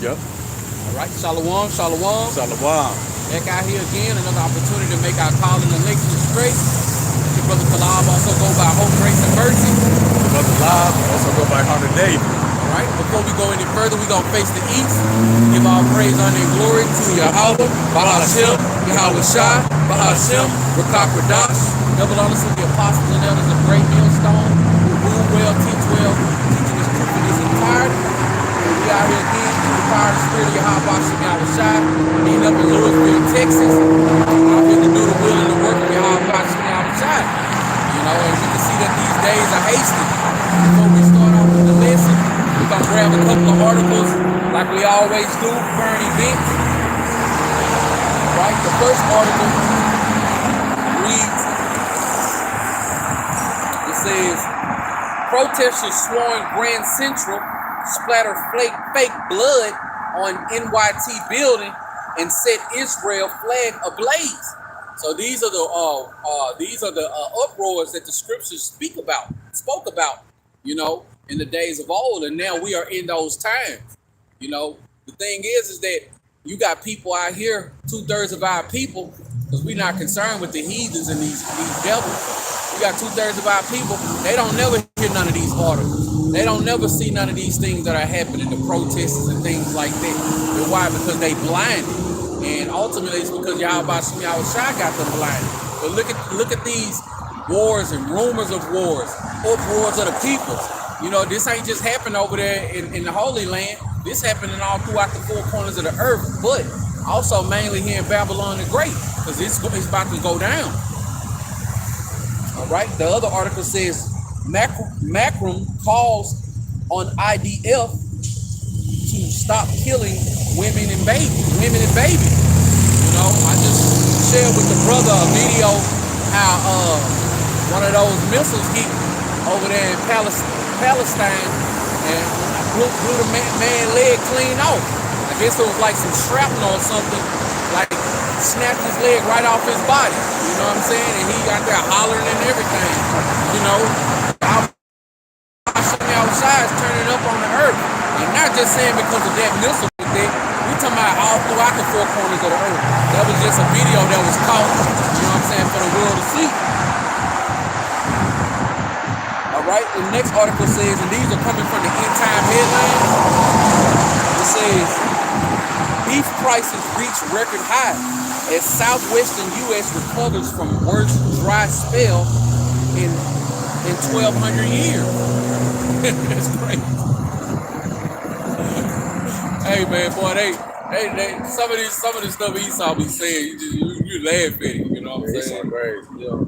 Yep. All right, shalom, shalom. Shalom. Back out here again, another opportunity to make our call and election straight. Your brother Kalab also go by Hope, Grace, and Mercy. Brother Live also go by Hunter David. All right, before we go any further, we're going to face the east. Give all praise, honor, and glory to Yahweh, Bahashem, Yahweh Shai, Bahashem, Rakak Radash, double honors to the apostles and elders of Great Millstone, who rule well, teach well, teaching his truth in his entirety. We out here again in the power of the spirit of Yahweh Hashem Yahweh Shai, being up in Louisville, Texas. Out here to do the will and the work of Yahweh Hashem Yahweh Shai. You know, and we can see that these days are hasty. Before we start off with the lesson, we're going to grab a couple of articles like we always do, current events. Right, the first article reads, it says, protesters swarming Grand Central, splatter fake blood on NYT building and set Israel flag ablaze. So these are the uproars that the scriptures spoke about, you know, in the days of old, and now we are in those times. You know, the thing is that you got people out here, 2/3 of our people, because we're not concerned with the heathens and these devils. We got 2/3 of our people, they don't never hear none of these articles. They don't never see none of these things that are happening, the protests and things like that. And why? Because they blinded. And ultimately it's because Yahweh Shai got them blinded. But look at these wars and rumors of wars, uproars of the peoples. You know, this ain't just happened over there in the Holy Land. This happening all throughout the four corners of the earth, but also mainly here in Babylon the Great, because it's about to go down. All right, the other article says, Macron calls on IDF to stop killing women and babies. You know, I just shared with the brother a video how one of those missiles hit over there in Palestine and blew the man's leg clean off. I guess it was like some shrapnel or something, like snapped his leg right off his body. You know what I'm saying? And he got there hollering and everything. You know, outside is turning up on the earth. And not just saying because of that missile was there. We talking about all throughout the four corners of the earth. That was just a video that was caught, you know what I'm saying, for the world to see. All right, the next article says, and these are coming from the End Time headline. It says, beef prices reach record high as southwestern U.S. recovers from worst dry spell in 1,200 years. That's crazy. Hey man, boy, they some of this stuff Esau be saying, you laugh at it, you know what I'm saying? Crazy, yeah.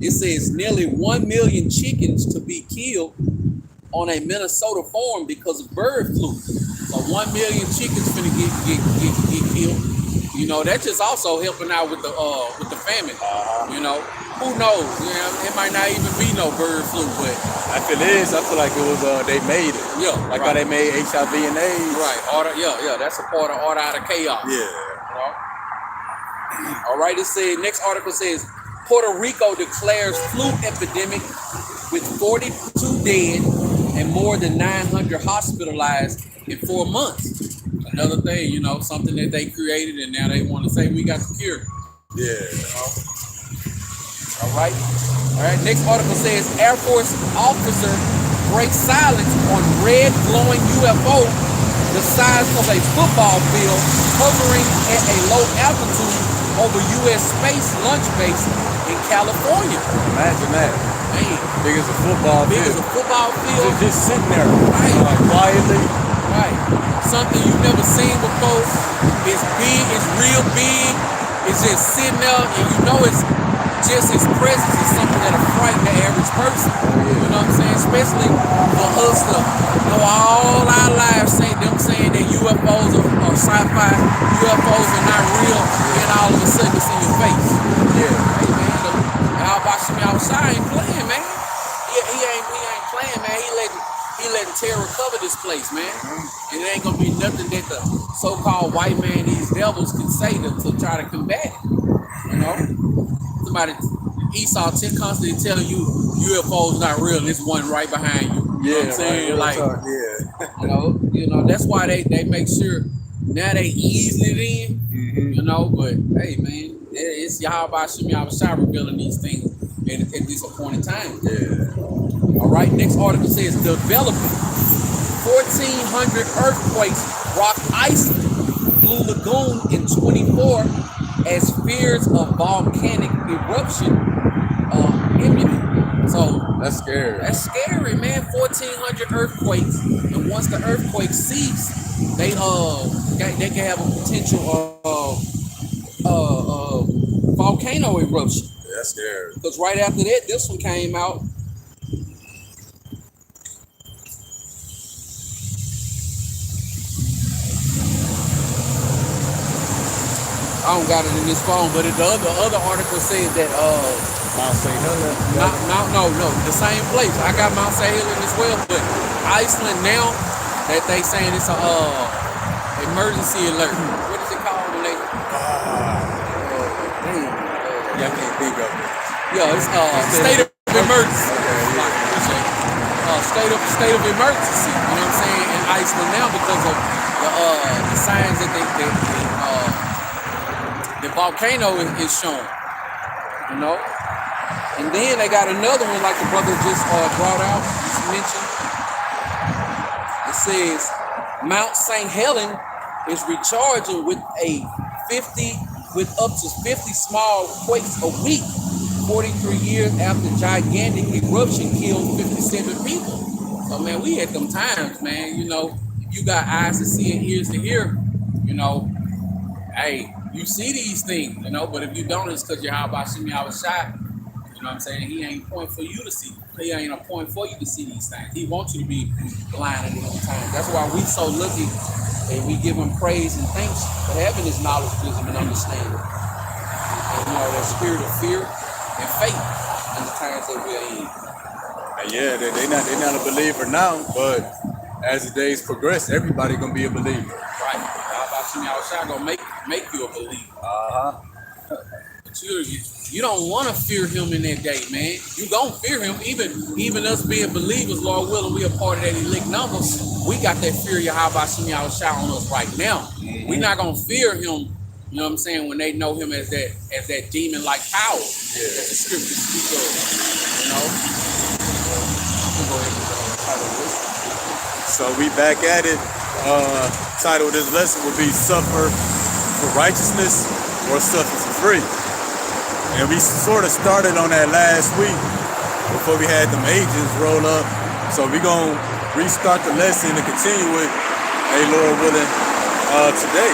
It says nearly 1 million chickens to be killed on a Minnesota farm because of bird flu. So 1 million chickens finna get killed. You know, that's just also helping out with the famine. You know, who knows? You know, it might not even be no bird flu, but I feel like it was they made it. Yeah, like right. how they made HIV and AIDS. Right. Order. Yeah. That's a part of order out of chaos. Yeah. You know? All right. It says next article says Puerto Rico declares flu epidemic with 42 dead and more than 900 hospitalized in 4 months. Another thing, you know, something that they created, and now they want to say we got the cure. Yeah. You know? All right. Next article says Air Force officer breaks silence on red glowing UFO the size of a football field hovering at a low altitude over U.S. space launch base in California. Imagine that. Man. Big as a football field. Big as a football field. Just sitting there. Right. Quietly. Right. Something you've never seen before. It's big. It's real big. It's just sitting there, and you know it's just its presence is something that'll frighten the average person. You know what I'm saying? Especially for us to know all our lives saying that UFOs are sci-fi, UFOs are not real, and all of a sudden it's in your face. Yeah. Hey man, Yahweh Shai ain't playing, man. He ain't playing, man. He letting terror cover this place, man. And it ain't gonna be nothing that the so-called white man, these devils, can say to try to combat it. You know? Somebody, Esau constantly telling you UFO's not real, and there's one right behind you. You know what I'm saying? Right, yeah. You know that's why they make sure now they easing it in. You know, but hey, man, it's Yahweh Shem Yahweh revealing these things at this appointed time. Yeah. All right, next article says developing 1,400 earthquakes rock Iceland, Blue Lagoon in 24 as fears of volcanic eruption imminent. So That's scary. that's scary, man. 1,400 earthquakes, and once the earthquakes cease, they can have a potential volcano eruption. That's scary. Because right after that, this one came out. I don't got it in this phone, but the other article said that Mount St. Helena. no, the same place. I got Mount St. Helena as well, but Iceland now that they saying it's a emergency alert. What is it called when they? Yeah, I can't think of it. Yeah, it's state of emergency. Okay, yeah. State of emergency. You know what I'm saying in Iceland now because of the signs that the volcano is showing. You know. And then they got another one like the brother just brought out, just mentioned. It says Mount St. Helen is recharging with up to 50 small quakes a week, 43 years after gigantic eruption killed 57 people. So man, we at them times, man. You know, if you got eyes to see and ears to hear, you know, hey, you see these things, you know. But if you don't, it's because you're out by Shimmy Shai. You know what I'm saying? He ain't a point for you to see. He ain't a point for you to see these things. He wants you to be blind at all times. That's why we so lucky and we give him praise and thanks for having his knowledge, wisdom, and understanding. And you know, that spirit of fear and faith in the times that we're in. And yeah, they not a believer now, but as the days progress, everybody gonna be a believer. Right. How about you now? Shai gonna make you a believer. But you don't want to fear him in that day, man. You gonna fear him. Even us being believers, Lord willing, we are part of that elect numbers. We got that fear Yahweh Shem Shai on us right now. We're not gonna fear him, you know what I'm saying, when they know him as that demon-like power that the scriptures speak of. You know? Go ahead and title this. So we back at it. Title of this lesson will be Suffer for Righteousness or Suffer for Free. And we sort of started on that last week before we had them agents roll up. So we're going to restart the lesson and continue with, Lord willing, today.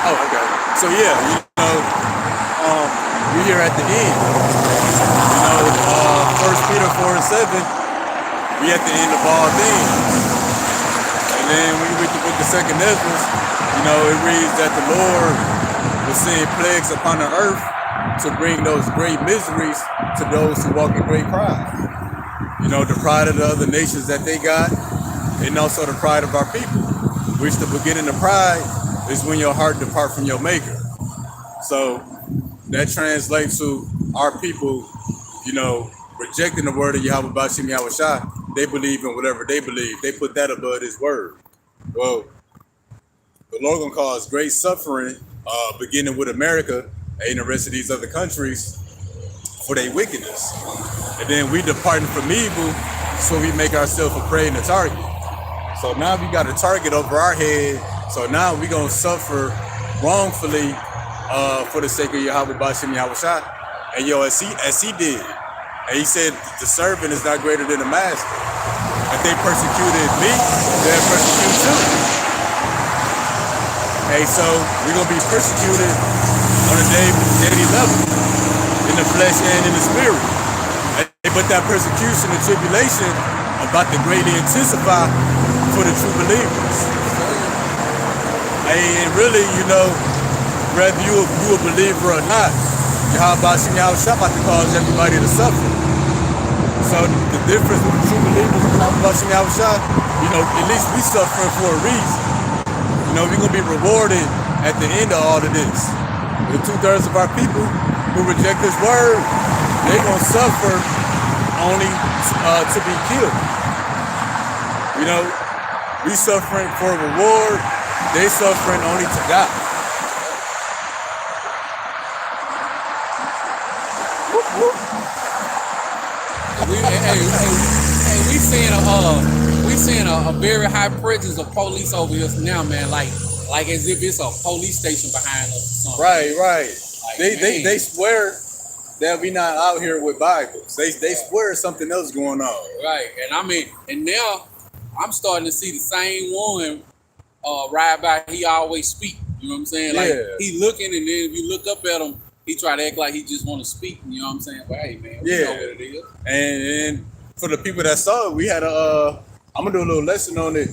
Okay. So yeah, you know, we're here at the end. You know, 1 Peter 4:7, we at the end of all things. And then when you read the book of 2nd Ezra, you know, it reads that the Lord will send plagues upon the earth to bring those great miseries to those who walk in great pride. You know, the pride of the other nations that they got, and also the pride of our people, which the beginning of pride is when your heart depart from your maker. So that translates to our people, you know, rejecting the word of Yahweh Bashim Yahushua. They believe in whatever they believe. They put that above his word. Well, the Lord gonna cause great suffering, beginning with America and the rest of these other countries for their wickedness. And then we departing from evil, so we make ourselves a prey and a target. So now we got a target over our head. So now we gonna suffer wrongfully for the sake of Yahweh Bashim Yahushua. And as he did. And he said the servant is not greater than the master. If they persecuted me, they'll persecute you. Hey, so we're gonna be persecuted on a daily level, in the flesh and in the spirit. But that persecution and tribulation about to greatly intensify for the true believers. And really, you know, whether you a believer or not, Yahweh Shem Yahushua about to cause everybody to suffer. So the difference with the true believers and Yahweh Shem Yahushua, you know, at least we suffering for a reason. You know, we're gonna be rewarded at the end of all of this. The 2/3 of our people who reject this word, they're gonna suffer only to be killed. You know, we suffering for a reward. They suffering only to die. Whoop, whoop. We seeing a very high presence of police over here now, man. Like as if it's a police station behind us or something. Right. Like, They swear that we not out here with Bibles. They swear something else going on. Right, and now I'm starting to see the same one ride by. He always speak. You know what I'm saying? Like he looking, and then if you look up at him, he try to act like he just want to speak. You know what I'm saying? But hey, man, we know what it is. And for the people that saw it, we had I'm gonna do a little lesson on it.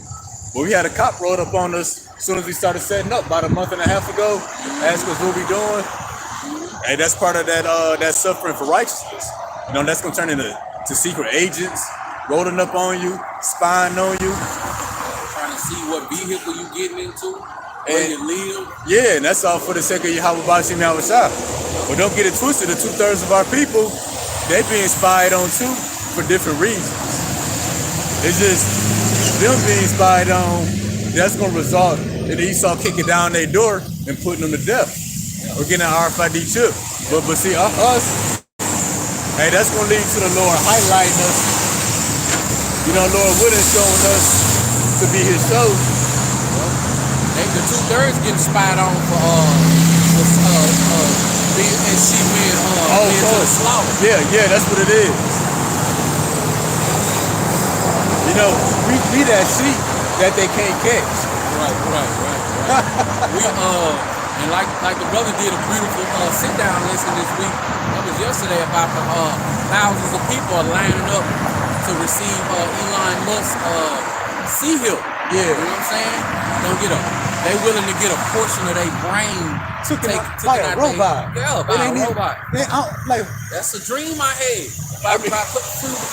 But we had a cop rolled up on us as soon as we started setting up about a month and a half ago. Asked us what we doing. Hey, that's part of that suffering for righteousness. You know, that's gonna turn into secret agents rolling up on you, spying on you, trying to see what vehicle you getting into, where you live. Yeah, and that's all for the sake of Yahweh Bashim Yahushua. But don't get it twisted. The 2/3 of our people, they being spied on too for different reasons. It's just them being spied on. That's gonna result in Esau kicking down their door and putting them to death. We're getting an RFID chip. But see, us, hey, that's going to lead to the Lord highlighting us. You know, Lord Wood has shown us to be his show. Hey, the 2/3 getting spied on for being and sheep being to the slaughter. Yeah, that's what it is. You know, we that sheep that they can't catch. Right. We and like the brother did a beautiful sit down lesson this week. That was yesterday about the thousands of people are lining up to receive Elon Musk sea hill. Yeah, you know what I'm saying? They willing to get a portion of their brain took it like a robot. By a robot. Like that's a dream I had. About a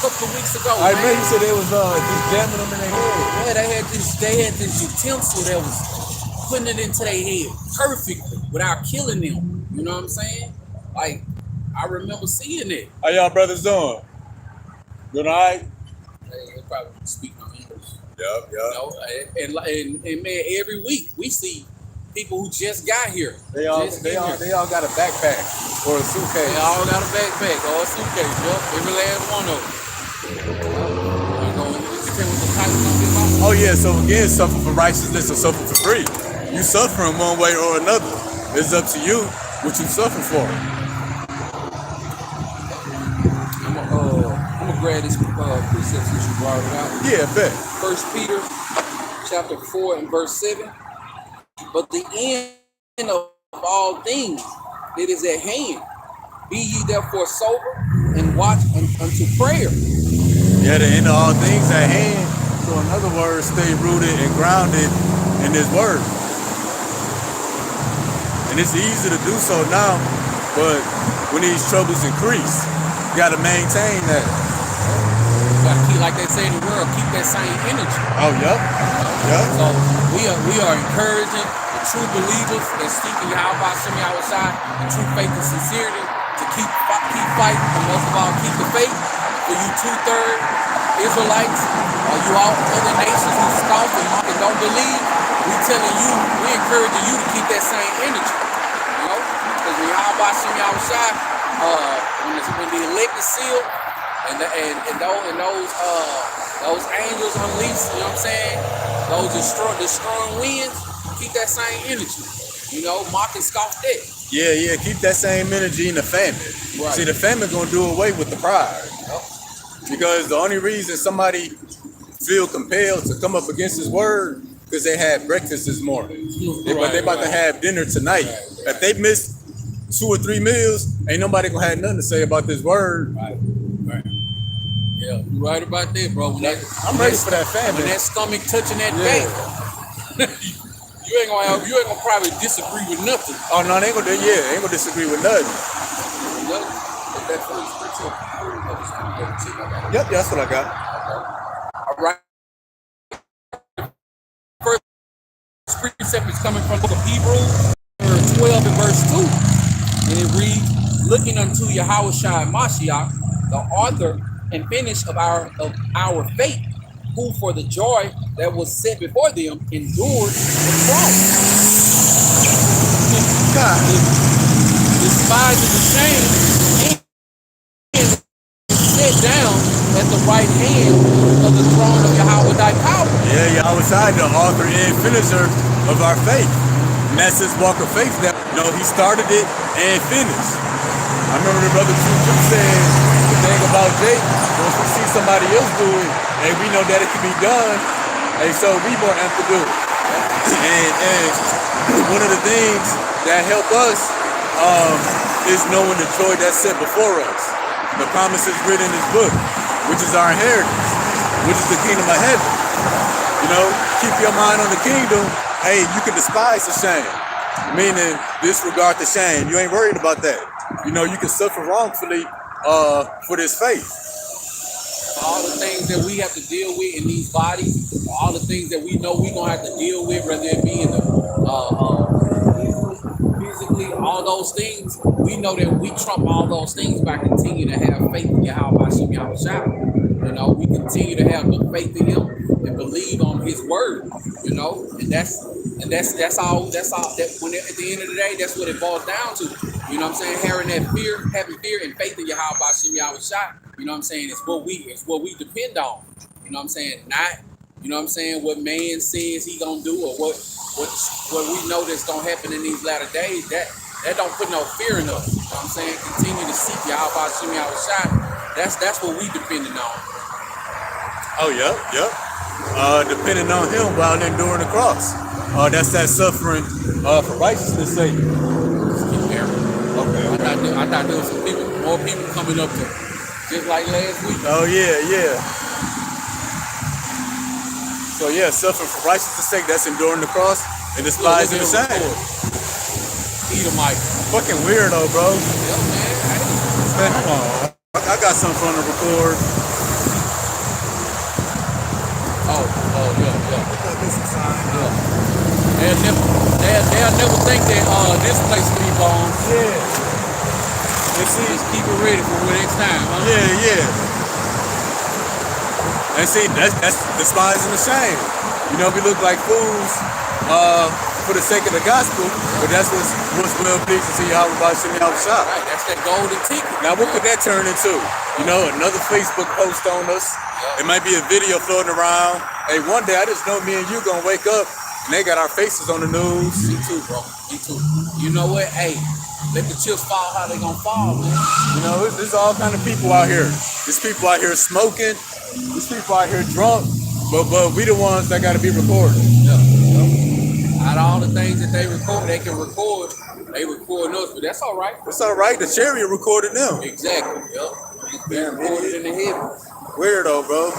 couple of weeks ago. I remember you said they was just jamming them in their head. Yeah, they had this utensil that was putting it into their head perfectly without killing them. You know what I'm saying? Like, I remember seeing it. How y'all brothers doing? Good night. They probably speak no English. Yep. You know, and man, every week we see people who just got here. They all got a backpack or a suitcase. They all got a backpack or a suitcase. Yep, every last one of them. Oh yeah, so again, suffer for righteousness or suffer for free. You suffering one way or another. It's up to you what you suffer for. I'm gonna grab this precept since you brought it out. Yeah, bet. 1 Peter chapter 4 and verse 7. But the end of all things, it is at hand. Be ye therefore sober and watch unto prayer. Yeah, the end of all things at hand. So in other words, stay rooted and grounded in his word. And it's easy to do so now, but when these troubles increase, you gotta maintain that. You gotta keep, like they say in the world, keep that same energy. Oh, yep. So we are encouraging the true believers that seek in Yahweh Hashem Yahushua and true faith and sincerity to keep fighting, and most of all, keep the faith. For you 2/3 Israelites, or you all other nations who scoff and don't believe, we encouraging you to keep that same energy. You know, because when Yahweh Hashem Yahushua, when the elect is sealed, and those angels unleashed, you know what I'm saying? Those destroying winds, keep that same energy. You know, mock and scoff that. Yeah, keep that same energy in the famine. Right. See, the famine gonna do away with the pride. Yep. Because the only reason somebody feel compelled to come up against his word because they had breakfast this morning. But they about to have dinner tonight. Right. If they miss 2 or 3 meals, ain't nobody gonna have nothing to say about this word. Right. Yeah, you right about that, bro. I'm ready for that famine. When that stomach touching that back, you ain't gonna probably disagree with nothing. Oh no, they ain't gonna disagree with nothing. Yep, that's what I got. All right. First precept is coming from the book of Hebrews, 12 and verse 2. And it reads, looking unto Yahushua Mashiach, the author and finish of our faith, who for the joy that was set before them endured the cross, God. despising the shame, and sit down at the right hand of the throne of Yahweh thy power. Yeah, Yahweh Shai, the author and finisher of our faith. And that's his walk of faith that, he started it and finished. I remember the brother True said the thing about Jake, once we see somebody else do it, and we know that it can be done, and so we more amped to do it. And one of the things that help us is knowing the joy that's set before us. The promises written in this book, which is our inheritance, which is the kingdom of heaven. Keep your mind on the kingdom. Hey, you can despise the shame, meaning disregard the shame. You ain't worried about that. You can suffer wrongfully for this faith. All the things that we have to deal with in these bodies, all the things that we know we're gonna have to deal with, whether it be in the physically, all those things, we know that we trump all those things by continuing to have faith in Yahweh Hashem Yahweh Shai. We continue to have good faith in Him and believe on His word. And that's all. That when at the end of the day, that's what it boils down to. Having fear and faith in Yahweh Hashem Yahweh Shai. It's what we depend on. Not, what man says he gonna do or what we know that's gonna happen in these latter days. That don't put no fear in us. Continue to seek Yahweh Hashem Yahweh Shai. That's what we depending on. Oh, yep. Depending on Him while enduring the cross. That's that suffering for righteousness' sake. Okay. I thought there was more people coming up to just like last week. Oh yeah. So yeah, suffering for righteousness' sake, that's enduring the cross and despising the shame. Edomite. Fucking weirdo, bro. Yeah, Man, come on. I got something from the record. Oh, yeah. They'll never think that this place will be bombed. Yeah. Just keep it ready for next time, huh? Yeah. And see, that's despising the shame. We look like fools for the sake of the gospel, but that's what's well pleasing to Yahweh Hashem Yahweh Shai. Right, that's that golden ticket. Now, what could that turn into? Another Facebook post on us. It might be a video floating around. Hey, one day I just know me and you gonna wake up and they got our faces on the news. Me too, bro. Me too. You know what? Hey, let the chips fall how they gonna fall, man. There's all kind of people out here. There's people out here smoking. There's people out here drunk. But we the ones that gotta be recorded. Out of all the things that they can record. They recording us, but that's all right. It's all right. The chariot recorded them. Exactly. Yep. It's being recorded in the heavens. Weirdo, bro.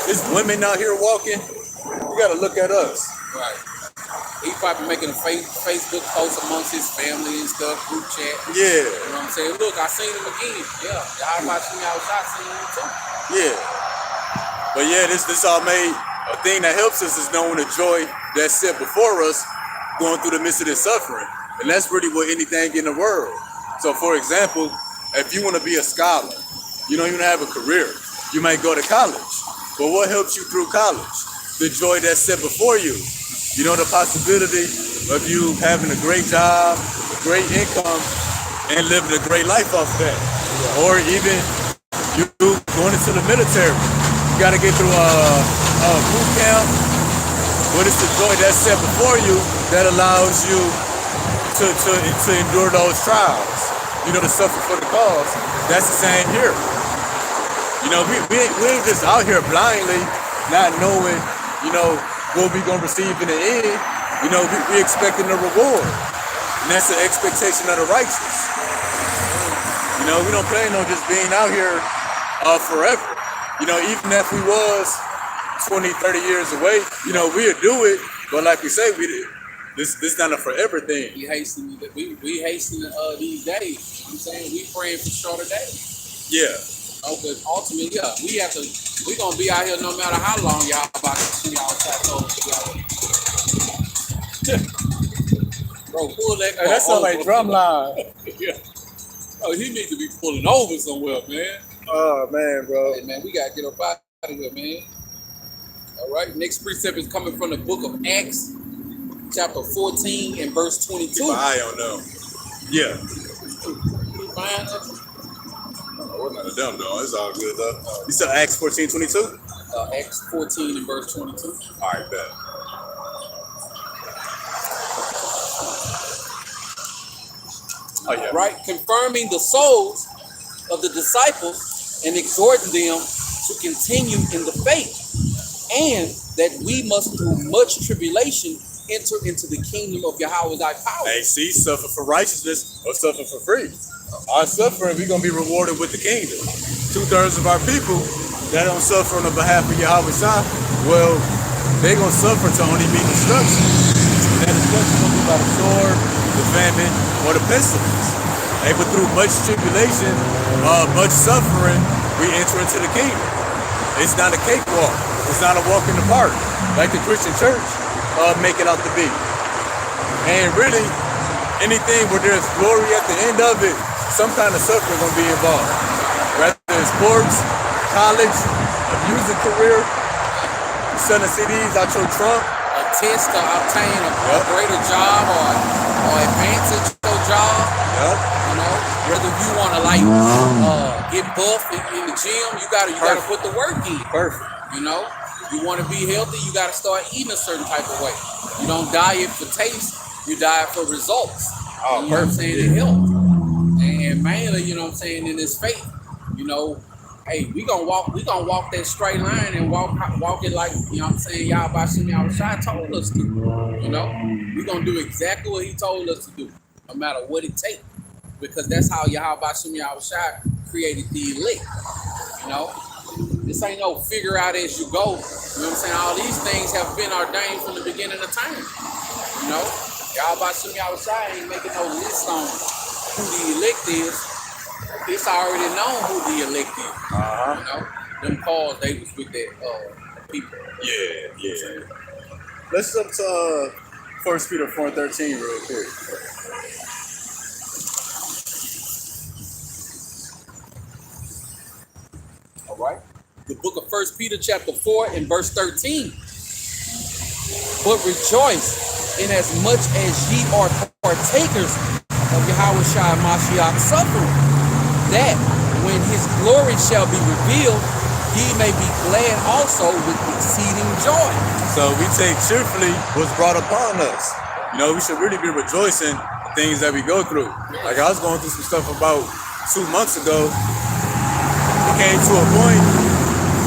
There's women out here walking. You gotta look at us. Right. He probably making a Facebook post amongst his family and stuff, group chat. Yeah. You know what I'm saying? Look, I seen him again. Yeah. I seen him too. Yeah. But yeah, this all made a thing that helps us is knowing the joy that's set before us going through the midst of this suffering. And that's really what anything in the world. So for example, if you want to be a scholar, you don't even have a career, you might go to college. But what helps you through college? The joy that's set before you. The possibility of you having a great job, a great income, and living a great life off that. Or even you going into the military. You got to get through a boot camp. What is the joy that's set before you that allows you to endure those trials? To suffer for the cause. That's the same here. We ain't just out here blindly, not knowing, what we gonna receive in the end. We expecting a reward, and that's the expectation of the righteous. We don't plan on just being out here forever. Even if we was 20, 30 years away, we'd do it. But like we say, this not a forever thing. We hasten these days. I'm saying we praying for shorter days. Yeah. But ultimately, we gonna be out here no matter how long y'all about to see outside. Bro, pull that. Hey, that sounds like drum line. Yeah. Oh, he needs to be pulling over somewhere, man. Oh man, bro. Hey, man, we gotta get up out of here, man. All right. Next precept is coming from the book of Acts, chapter 14 and verse 22. Keep an eye on them. Yeah. You find that? We're none of them, though. It's all good, though. You said Acts 14:22? Acts 14 and verse 22. All right, bet. Oh, yeah. Right? Confirming the souls of the disciples and exhorting them to continue in the faith, and that we must through much tribulation enter into the kingdom of Yahweh thy power. Hey, see, suffer for righteousness or suffer for free. Our suffering, we're going to be rewarded with the kingdom. 2/3 of our people that don't suffer on the behalf of Yahweh Shah, well, they're going to suffer to only meet destruction. That destruction will be by the sword, the famine, or the pestilence. Hey, but through much tribulation, much suffering, we enter into the kingdom. It's not a cakewalk. It's not a walk in the park, like the Christian church make it out to be. And really, anything where there's glory at the end of it, some kind of suffering gonna be involved. Whether it's sports, college, a music career, selling CDs out your trunk, A test to obtain a greater job or advance at your job. Yep. You know, whether you want to like get buff in the gym, you gotta put the work in. Perfect. You know, you want to be healthy, you got to start eating a certain type of way. You don't diet for taste, you diet for results. Oh, you know what I'm perfect. saying? In health. And mainly, you know what I'm saying, in this faith, you know, hey, we gonna walk that straight line and walk it like, you know what I'm saying, Yahweh Shem Yahushua told us to. You know, we gonna do exactly what he told us to do, no matter what it takes. Because that's how Yahweh Shem Yahushua created the elect. You know, this ain't no figure out as you go. You know what I'm saying? All these things have been ordained from the beginning of time. You know, Yahweh Shem Yahushua ain't making no list on who the elect is. It's already known who the elect is. You know, them calls they was with that people. Yeah. Let's jump to 1 Peter 4:13 real quick. All right. The book of 1 Peter chapter 4 and verse 13. But rejoice in as much as ye are partakers of Yahweh Shai Mashiach's suffering, that when his glory shall be revealed, ye may be glad also with exceeding joy. So we take cheerfully what's brought upon us. You know, we should really be rejoicing the things that we go through. Like I was going through some stuff about 2 months ago. It came to a point,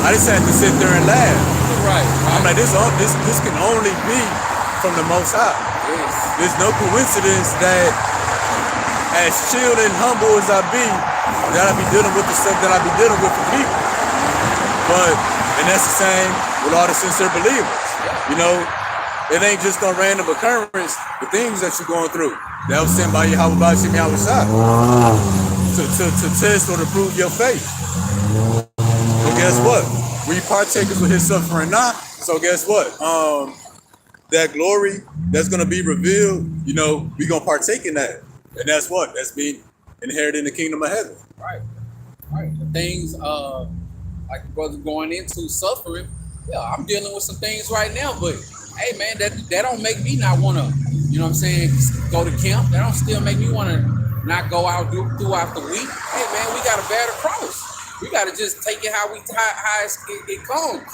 I just had to sit there and laugh. Right. I'm like, this can only be from the Most High. Yes. There's no coincidence that as chill and humble as I be, that I be dealing with the stuff that I be dealing with for people. And that's the same with all the sincere believers. You know, it ain't just no random occurrence, the things that you're going through. That was sent by Yahweh Shem Yahushua to test or to prove your faith. So guess what? We partakers with his suffering not. So guess what? That glory that's gonna be revealed, you know, we gonna partake in that. And that's what? That's being inherited in the kingdom of heaven. Right. The things like the brother going into suffering. Yeah, I'm dealing with some things right now, but hey man, that don't make me not wanna, you know what I'm saying, go to camp. That don't still make me wanna not go out throughout the week. Hey man, we gotta bear the cross. We gotta just take it how it comes.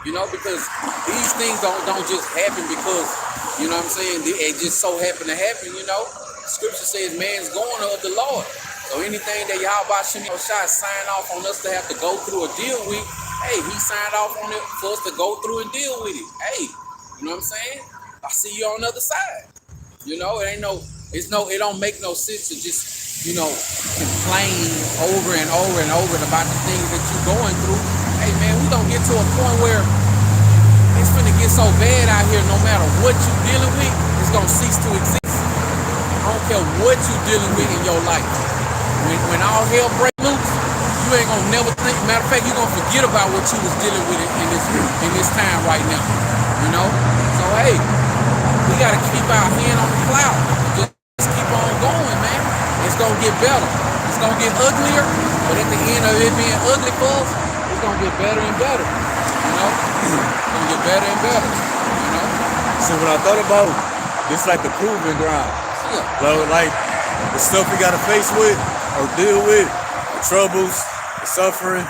You know, because these things don't just happen because, you know what I'm saying, it just so happen to happen, you know. Scripture says man's going of the Lord. So anything that Yahweh Shem Yahushua signed off on us to have to go through or deal with, hey, he signed off on it for us to go through and deal with it. Hey, you know what I'm saying? I see you on the other side. You know, it don't make no sense to just, you know, complain over and over and over about the things that you're going through. Hey man, we gonna get to a point where it's finna get so bad out here, no matter what you're dealing with, it's gonna cease to exist. I don't care what you're dealing with in your life. When all hell breaks loose, you ain't gonna never think. Matter of fact, you're gonna forget about what you was dealing with in this time right now. You know? So hey, we gotta keep our hand on the plow. Just keep on going, man. It's gonna get better. It's gonna get uglier, but at the end of it being ugly for us, it's gonna get better and better. You know, it's gonna get better and better. You know, So when I thought about this, like the proving ground, yeah, so like the stuff we gotta face with or deal with, the troubles, the suffering,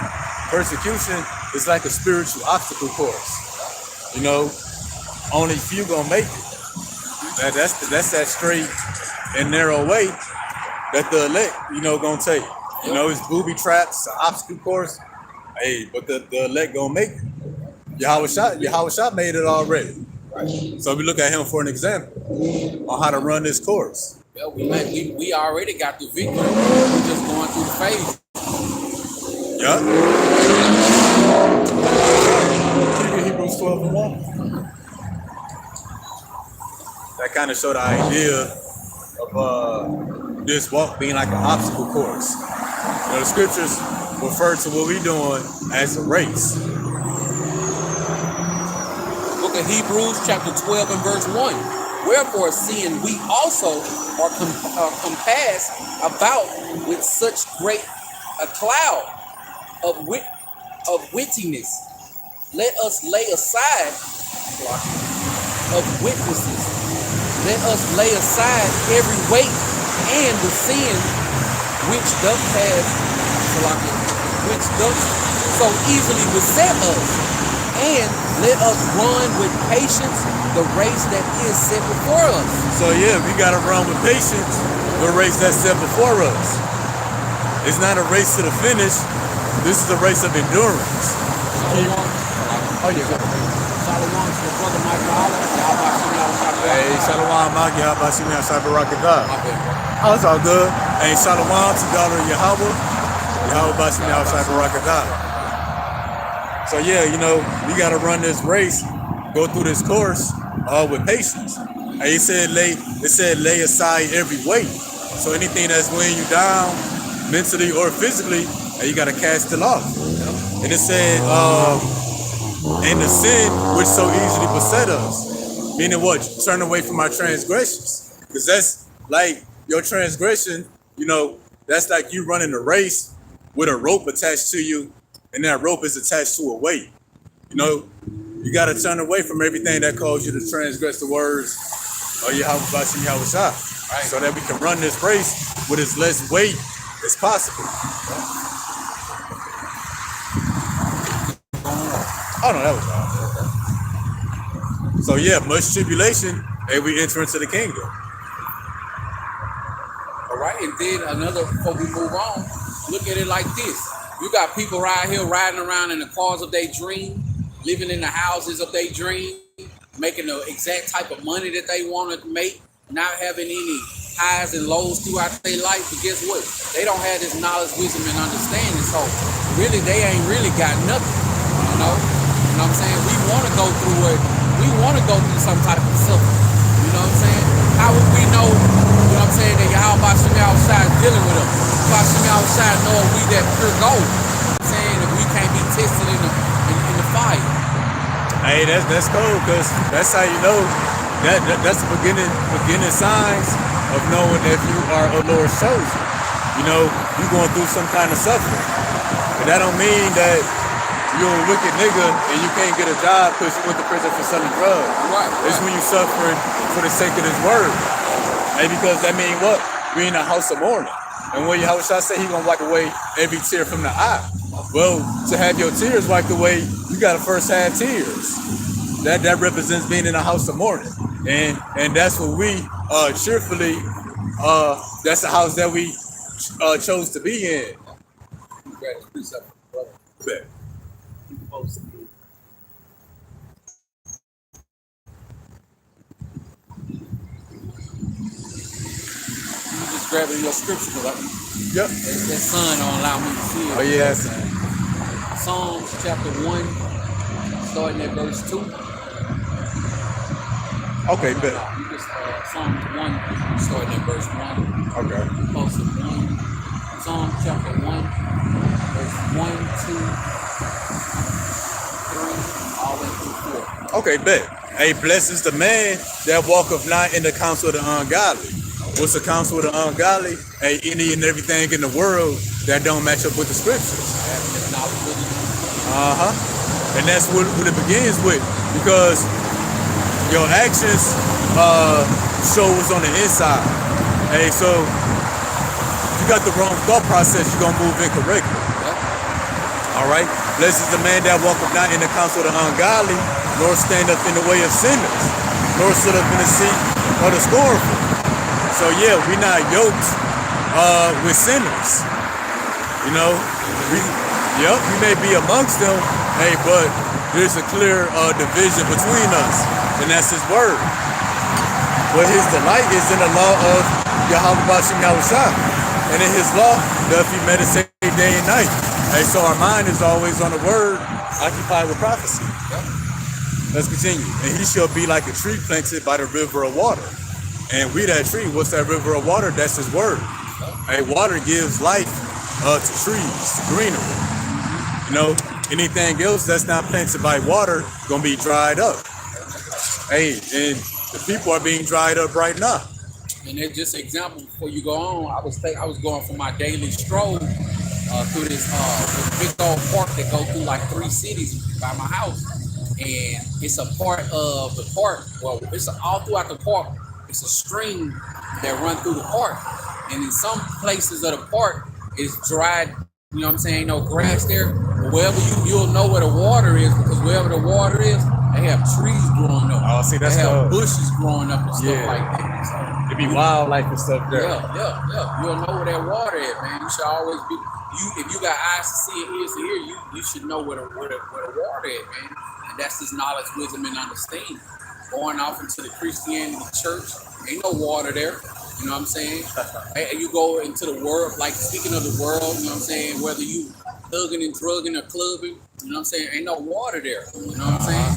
persecution, it's like a spiritual obstacle course. You know, only few gonna make it. That's that straight and narrow way that the elect, gonna take. You know, it's booby traps, an obstacle course. Hey, but the elect gonna make it. Yahweh Shah made it already. So we look at him for an example on how to run this course. well, we already got the victory. We're just going through the phase. Yeah. Keep it Hebrews 12 and 1. That kind of showed the idea of this walk being like an obstacle course. You know, the scriptures refer to what we're doing as a race. Book of Hebrews, chapter 12 and verse 1. Wherefore, seeing we also are compassed about with such great a cloud of wittiness, let us lay aside of witnesses. Let us lay aside every weight and the sin which doth so easily beset us, and let us run with patience the race that is set before us. So yeah, we gotta run with patience the race that's set before us. It's not a race to the finish. This is a race of endurance. Oh yeah. Shalom to the brother Michael Holler. Hey, Shalom, Magi, how about you now, Cyber-Rakatah? My bad, bro. Oh, it's all good. Hey, Shalom to daughter Yahweh. Yahweh Basi now, Cyber-Rakatah. So yeah, we gotta run this race, go through this course, with patience. And it said lay aside every weight. So anything that's weighing you down, mentally or physically, you gotta cast it off. And it said, and the sin which so easily beset us. Meaning what? Turn away from our transgressions. Because that's like your transgression, that's like you running a race with a rope attached to you, and that rope is attached to a weight. You got to turn away from everything that caused you to transgress the words of Yahweh Basi Yahweh Shah, right? So that we can run this race with as less weight as possible. Oh no, that was all. So yeah, much tribulation, and we enter into the kingdom. All right, and then before we move on, look at it like this. You got people right here riding around in the cars of their dream, living in the houses of their dream, making the exact type of money that they want to make, not having any highs and lows throughout their life. But guess what? They don't have this knowledge, wisdom, and understanding. So really, they ain't really got nothing, You know what I'm saying? We want to go through it. We want to go through some type of suffering. You know what I'm saying? How would we know, that Yahweh Shem Yahushua is dealing with us? Yahweh Shem Yahushua know if we that pure gold. If we can't be tested in the fire. Hey, that's cool, because that's how you know that's the beginning signs of knowing if you are a Lord's chosen. You going through some kind of suffering. But that don't mean that you're a wicked nigga and you can't get a job because you went to prison for selling drugs. Right. It's when you suffering for the sake of this word. And because that mean what? We in a house of mourning. And when Yahweh Shah say he gonna wipe away every tear from the eye. Well, to have your tears wiped away, you gotta first have tears. That represents being in a house of mourning. And that's what we cheerfully that's the house that we chose to be in. Bet. Just grabbing your scripture, but Yep. that sun don't allow me to see it. Oh yes. Psalms chapter 1, starting at verse 2. Okay, bet. You just Psalms 1, starting at verse 1. Okay. Post of 1. Psalm chapter 1, verse 1, 2, 3, all the way through 4. Okay, bet. Hey, blessed is the man that walketh not in the counsel of the ungodly. What's the counsel of the ungodly? any and everything in the world that don't match up with the scriptures. That's not really. And that's what it begins with, because your actions show what's on the inside. Hey, so if you got the wrong thought process, you're gonna move incorrectly. All right. Blessed is the man that walketh not in the counsel of the ungodly, nor stand up in the way of sinners, nor sit up in the seat of the scornful. So yeah, we not yoked with sinners. You know, we may be amongst them, hey, but there's a clear division between us, and that's his word. But his delight is in the law of Yahweh Bashim Yahushua, and in his law doth he meditate day and night. Hey, so our mind is always on the word, occupied with prophecy. Let's continue. And he shall be like a tree planted by the river of water. And we that tree, what's that river of water? That's his word. Hey, water gives life to trees, to greenery. You know, anything else that's not planted by water gonna be dried up. Hey, and the people are being dried up right now. And it's just an example before you go on. I was going for my daily stroll through this big old park that goes through like 3 cities by my house, and it's a part of the park. Well, it's all throughout the park. It's a stream that runs through the park, and in some places of the park it's dried. You know what I'm saying? No grass there. But wherever you'll know where the water is, because wherever the water is, they have trees growing up. Oh, see, that's they have cool. bushes growing up and stuff like that. So, it be wildlife and stuff there. Yeah. You'll know where that water is, man. You should always be. If you got eyes to see and ears to hear, you should know where the water is, man. And that's just knowledge, wisdom, and understanding. Going off into the Christianity church, ain't no water there. You know what I'm saying? Hey, you go into the world, like speaking of the world, you know what I'm saying? Whether you thugging and drugging or clubbing, you know what I'm saying? Ain't no water there. You know what I'm saying?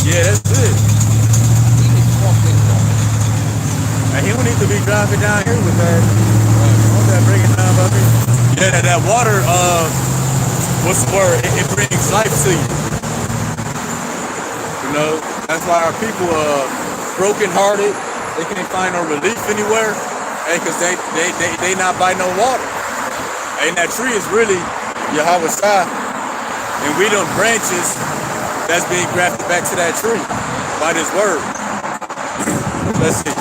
Yeah, that's good. And he don't need to be driving down here with that. What's that bringing down, Bobby? Yeah, that water, what's the word? It brings life to you. You know, that's why our people are brokenhearted. They can't find no relief anywhere, because they not by no water. And that tree is really Yahweh Shai, and we them branches that's being grafted back to that tree by this word. Let's see.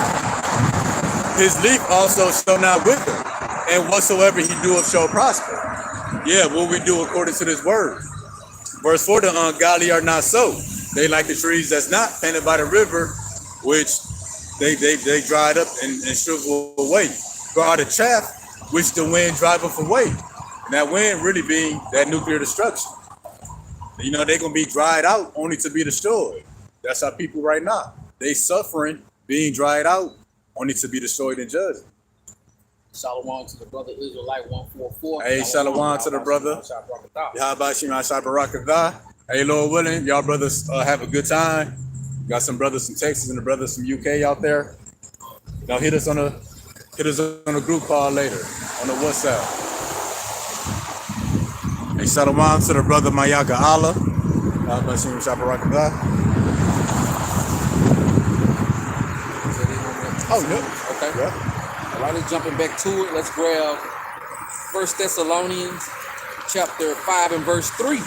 His leaf also shall not wither, and whatsoever he doeth shall prosper. Yeah, what we do according to this word. Verse 4, the ungodly are not so. They like the trees that's not planted by the river, which they dried up and shrivel away. For are the chaff which the wind driveth away. And that wind really being that nuclear destruction. You know, they're gonna be dried out only to be destroyed. That's our people right now. They suffering, being dried out, only to be destroyed in judgment. Shalom to the brother Israelite 144. Hey, shalom to the brother. Yahabashim Ashai Barakatah. Hey, Lord willing, y'all brothers have a good time. Got some brothers from Texas and the brothers from UK out there. Now hit us on a group call later on the WhatsApp. Hey, shalom to the brother Mayaga Allah. Yahabashim Ashai Barakatah. Oh, no. Okay. Yeah. All right, let's jumping back to it. Let's grab 1 Thessalonians chapter 5 and verse 3.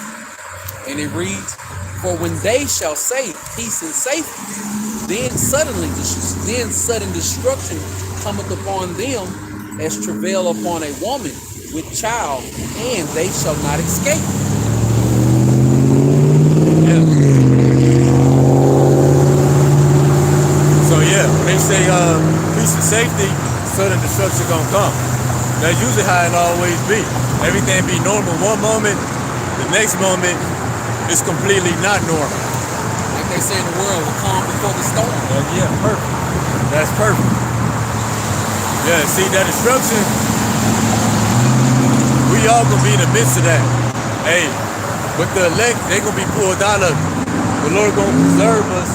And it reads, for when they shall say peace and safety, then sudden destruction cometh upon them as travail upon a woman with child, and they shall not escape. Yeah. So yeah, when they say peace and safety, sudden destruction gonna come. That's usually how it always be. Everything be normal one moment, the next moment it's completely not normal. Like they say in the world, the calm before the storm. Yeah, perfect. That's perfect. Yeah, see that destruction, we all gonna be in the midst of that. Hey, with the elect, they gonna be pulled out of it. The Lord gonna preserve us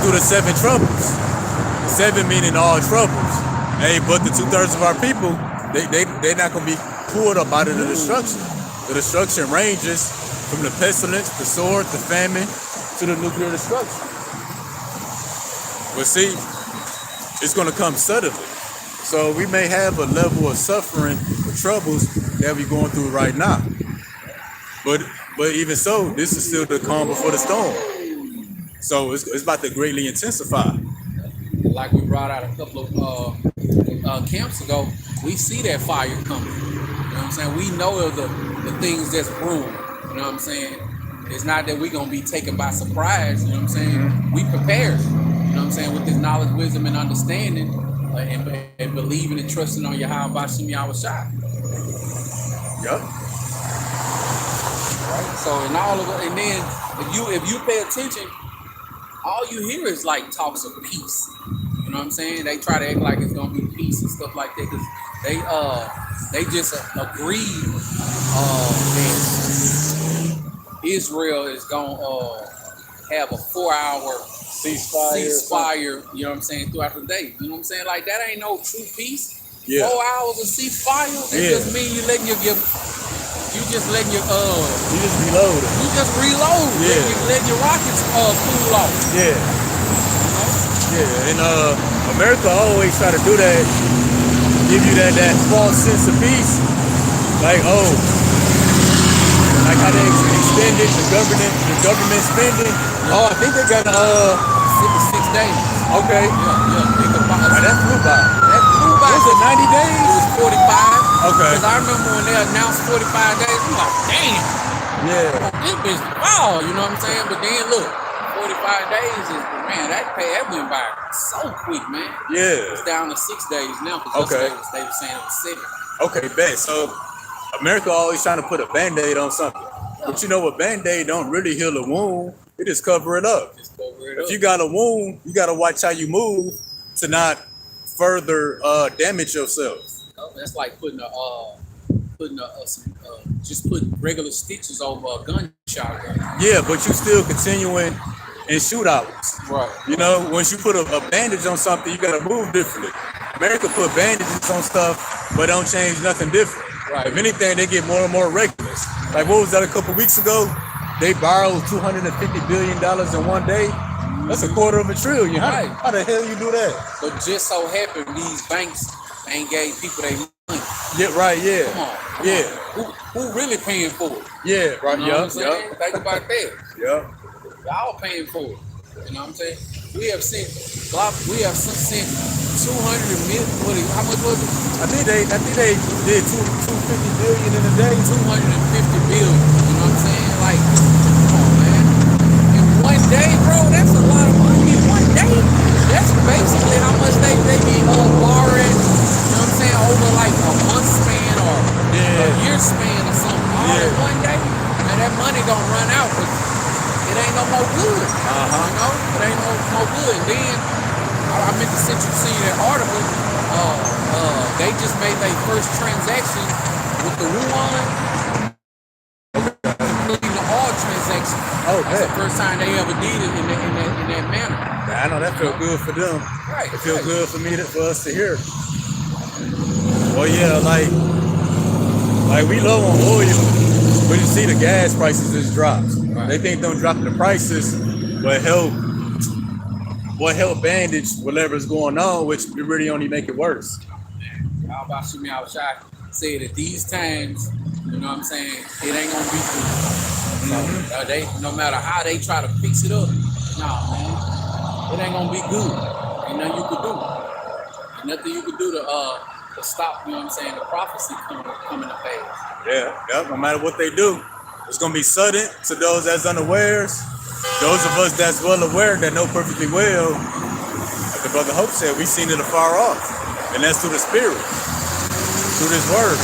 through the 7 troubles. 7 meaning all troubles. Hey, but the 2/3 of our people, they not gonna be pulled up out of the destruction. The destruction ranges from the pestilence, the sword, the famine, to the nuclear destruction. But see, it's gonna come suddenly. So we may have a level of suffering or troubles that we're going through right now. But but even so, this is still the calm before the storm. So it's about to greatly intensify. Like we brought out a couple of camps ago, we see that fire coming. You know what I'm saying? We know of the things that's brewing. You know what I'm saying? It's not that we're gonna be taken by surprise. You know what I'm saying? We prepared. You know what I'm saying? With this knowledge, wisdom, and understanding, and believing and trusting on Yahweh Bashim Yahushua. Yep. Right. So in all of it, and then if you pay attention, all you hear is like talks of peace. You know what I'm saying? They try to act like it's gonna be peace and stuff like that because they just agreed that Israel is gonna have a 4-hour ceasefire. You know what I'm saying? Throughout the day. You know what I'm saying? Like that ain't no true peace. Yeah. 4 hours of ceasefire. That just mean you letting you just letting your You just reload it. you just reload. Yeah. Letting your rockets cool off. Yeah. You know? Yeah. And America always try to do that, give you that false sense of peace. Like, like how they extended the government spending. Oh, I think they got 6 days. okay. Yeah. That flew by. That flew by. Was it 90 It days? was 45. Okay. Because I remember when they announced 45 days, I'm like, damn, Yeah. this bitch, wow, you know what I'm saying? But then look, 45 days is, man, that went by so quick, man. Yeah. It's down to 6 days now because Okay. yesterday they were saying it was 7. Okay, bet. So America always trying to put a Band-Aid on something. But you know what, Band-Aid don't really heal a wound. It just cover it up. Just cover it If up. you got a wound, you gotta watch how you move to not further damage yourself. That's like putting just putting regular stitches over a gunshot. Yeah, but you still continuing in shootouts. Right. You know, once you put a bandage on something, you gotta move differently. America put bandages on stuff, but don't change nothing different. Right. If anything, they get more and more reckless. Like what was that a couple weeks ago? They borrowed $250 billion in one day. That's $250 billion. Right. How the hell you do that? But just so happened these banks ain't gave people their money. Yeah, right, yeah. Come on. Yeah. Who really paying for it? Yeah, right, You know what I'm yup, saying? yup, Think about that. yup. Y'all paying for it. You know what I'm saying? We have sent 200 million. How much was it? I think they did 250 billion in a day. 250 billion. You know what I'm saying? Like, come on, man. In one day, bro, that's a lot of money. In one day, that's basically how much they be borrowing. You know what I'm saying? Over like a month span or a year span or something. All in one day. Man, that money gonna run out, but it ain't no more good. You know? It ain't no more good. And then I meant to send you see that article. They just made their first transaction with the Wuhan, including the oil transaction. Oh, That's the man. first time they ever did it in that manner. I know that felt good for them. Right. It feels good for for us to hear. Well, yeah, like we low on oil, but you see the gas prices just dropped. Right. They think them dropping the prices will help bandage whatever's going on, which it really only make it worse. How about Shimi Al-Shai said at these times, you know what I'm saying, it ain't gonna be good. So they, no matter how they try to fix it up, nah, man, it ain't gonna be good. Ain't nothing you could do. Ain't nothing you could do to stop, you know what I'm saying, the prophecy coming to pass. Yeah, no matter what they do, it's gonna be sudden to those that's unawares. Those of us that's well aware that know perfectly well, like the brother Hope said, we seen it afar off. And that's through the spirit, through this word.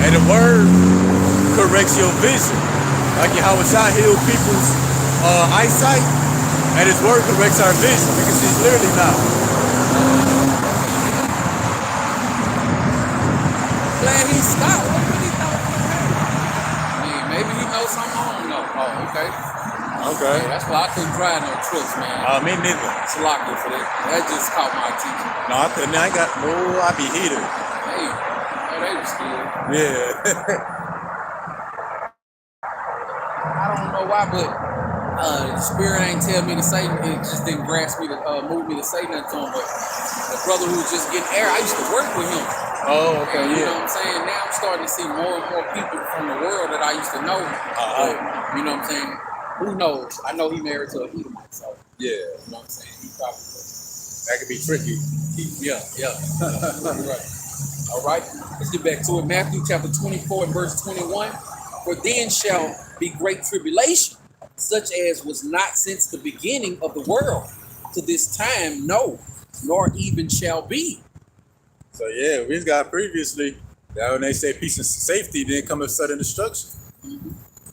And the word corrects your vision. Like Yahweh Shai healed people's eyesight, and his word corrects our vision. We can see clearly now. Glad he stopped. What did he thought? I mean, maybe he knows something I don't know. Oh, okay. Okay. Yeah, that's why I couldn't drive no trucks, man. Me neither. It's lucky for that. That just caught my attention. No, I couldn't. I be heated. Hey, oh, they were scared. Yeah. I don't know why, but The spirit ain't tell me to say it, just didn't grasp me to move me to say nothing to him. But the brother who was just getting air, I used to work with him. Oh, okay, You yeah. know what I'm saying? Now I'm starting to see more and more people from the world that I used to know. But, you know what I'm saying? Who knows? I know he married to a Edomite, so Yeah, you know what I'm saying? He probably that could be tricky. yeah. You're right. All right, let's get back to it. Matthew chapter 24 and verse 21. For then shall be great tribulation, such as was not since the beginning of the world to this time, no, nor even shall be. So yeah, we got previously that when they say peace and safety, then come a sudden destruction.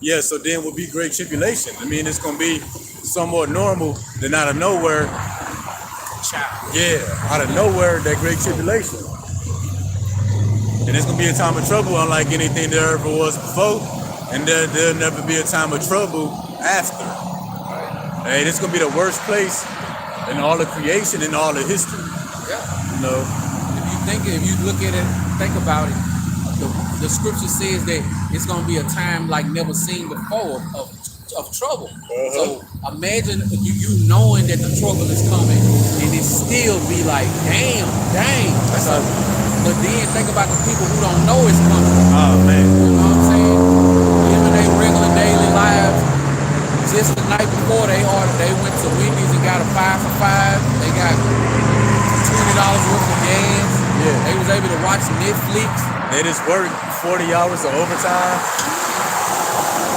Yeah, so then will be great tribulation. I mean, it's gonna be somewhat normal, then out of nowhere, out of nowhere, that great tribulation. And it's gonna be a time of trouble, unlike anything there ever was before, and there'll never be a time of trouble after. Hey, this is gonna be the worst place in all of creation, in all of history. Yeah. You know, If you look at it, think about it. The scripture says that it's gonna be a time like never seen before of trouble. So imagine you knowing that the trouble is coming, and it still be like, dang. But then think about the people who don't know it's coming. oh man. You know what I'm saying? Living their regular daily lives. Just the night before they went to Wendy's and got a 5 for $5. They got $20 worth of gas. Yeah. They was able to watch Netflix. They just work 40 hours of overtime.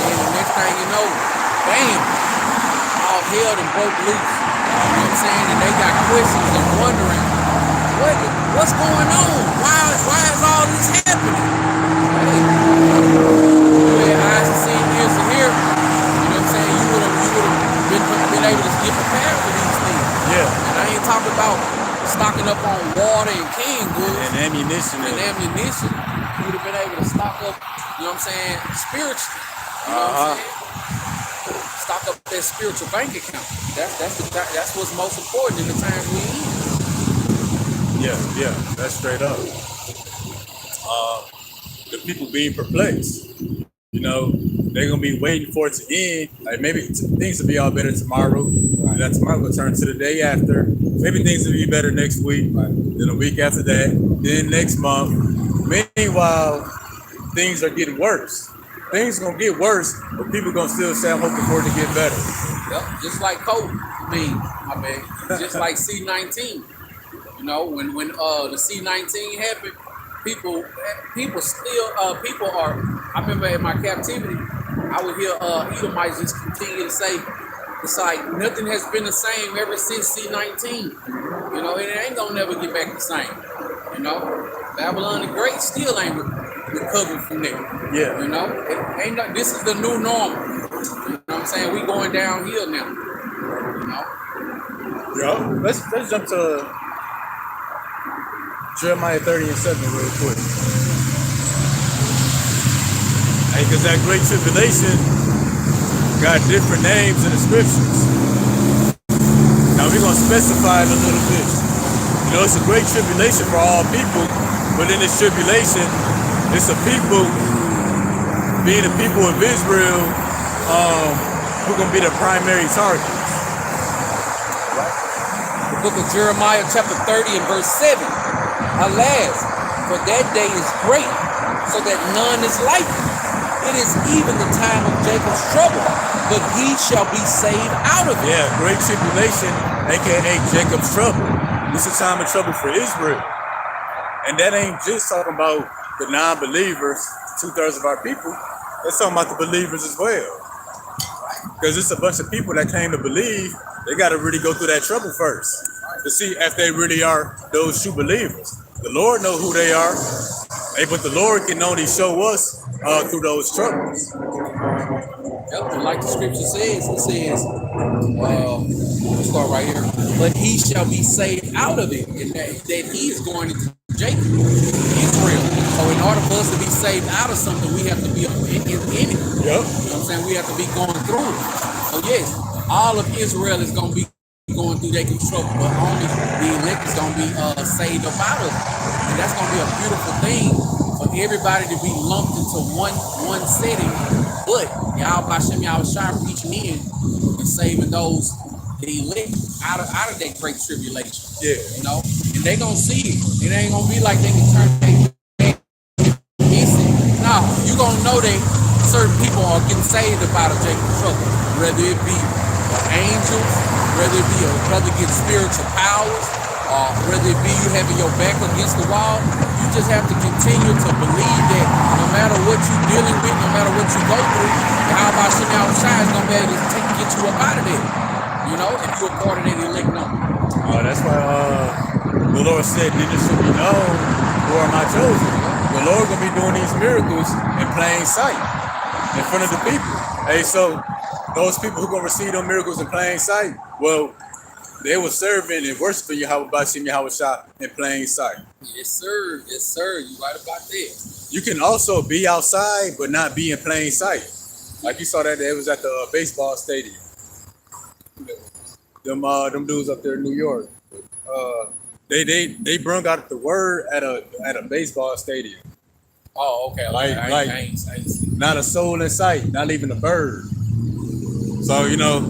And the next thing you know, bam, all hell done broke loose. You know what I'm saying? And they got questions and wondering, what's going on? Why is all this happening? Hey, you had eyes to see, ears to hear. You know what I'm saying? You would have been able to get prepared for these things. Yeah. And I ain't talking about stocking up on water and canned goods And ammunition. and ammunition. You would have been able to stock up, you know what I'm saying, spiritually. You know what I'm saying? Stock up that spiritual bank account. That's what's most important in the times we in. Yeah, that's straight up. The people being perplexed. You know, they're gonna be waiting for it to end. Like maybe things will be all better tomorrow. And that tomorrow will turn to the day after. Maybe things will be better next week. Then a week after that. Then next month. Meanwhile, things are getting worse. Things gonna get worse, but people gonna still say I'm hoping for it to get better. Yep, just like COVID. My bad. Just like C-19. You know, when the C-19 happened, people are. I remember in my captivity, I would hear Edomites just continue to say, it's like nothing has been the same ever since C-19. You know, and it ain't gonna never get back the same. You know, Babylon the Great still ain't recovered from that. Yeah. You know, it ain't. This is the new normal. You know what I'm saying? We going downhill now. You know. Yeah. Let's jump to Jeremiah 30 and 7 real quick. Hey, because that great tribulation got different names in the scriptures. Now we're going to specify it a little bit. You know, it's a great tribulation for all people, but in this tribulation, it's a people, being the people of Israel, who are going to be the primary targets. The book of Jeremiah chapter 30 and verse 7. Alas, for that day is great, so that none is like it. It is even the time of Jacob's trouble, but he shall be saved out of it. Yeah, great tribulation, aka Jacob's trouble. This is a time of trouble for Israel. And that ain't just talking about the non-believers, 2/3 of our people. That's talking about the believers as well. Because it's a bunch of people that came to believe, they got to really go through that trouble first to see if they really are those true believers. The Lord know who they are, but the Lord can only show us through those troubles. Yep, and like the scripture says, it says, we'll start right here, but he shall be saved out of it, and that he is going into Jacob, Israel. So in order for us to be saved out of something, we have to be in it. Yep. You know what I'm saying? We have to be going through it. So yes, all of Israel is going to be going through Jacob's trouble, but only the elect is going to be saved up out of it. And that's going to be a beautiful thing for everybody to be lumped into one setting. But y'all, Bashem, y'all sharp reaching in and saving those that elect out of that great tribulation. Yeah. You know, and they gonna see it. It ain't gonna be like they can turn their back against it. Nah, you gonna know that certain people are getting saved about a Jacob's trouble, whether it be angels, whether it be a brother getting spiritual powers, or whether it be you having your back against the wall. You just have to continue to believe that no matter what you're dealing with, no matter what you go through, how about Shimmy outside is gonna be able to get you up out of there. You know, if you're a part of that elect number. That's why the Lord said, "Then it should be known who are my chosen." The Lord gonna be doing these miracles in plain sight, in front of the people. Hey, so those people who gonna receive those miracles in plain sight, well, they were serving and worshiping Yahweh Bashim Yahweh Shah in plain sight. Yes, sir. Yes, sir. You right about that. You can also be outside but not be in plain sight. Like you saw that it was at the baseball stadium. Them dudes up there in New York. They brung out the word at a baseball stadium. Oh, okay. I ain't seen. Not a soul in sight, not even a bird. So, you know,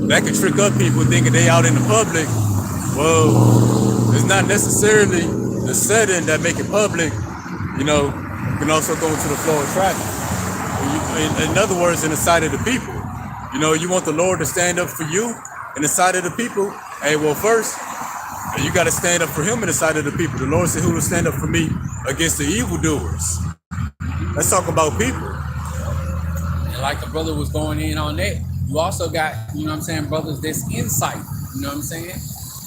that could trick up people thinking they out in the public. Well, it's not necessarily the setting that make it public. You know, you can also go into the flow of traffic. In other words, in the sight of the people. You know, you want the Lord to stand up for you in the sight of the people. Hey, well, first, you got to stand up for him in the sight of the people. The Lord said, who will stand up for me against the evildoers? Let's talk about people. And like the brother was going in on that, you also got, you know what I'm saying, brothers that's insight. You know what I'm saying?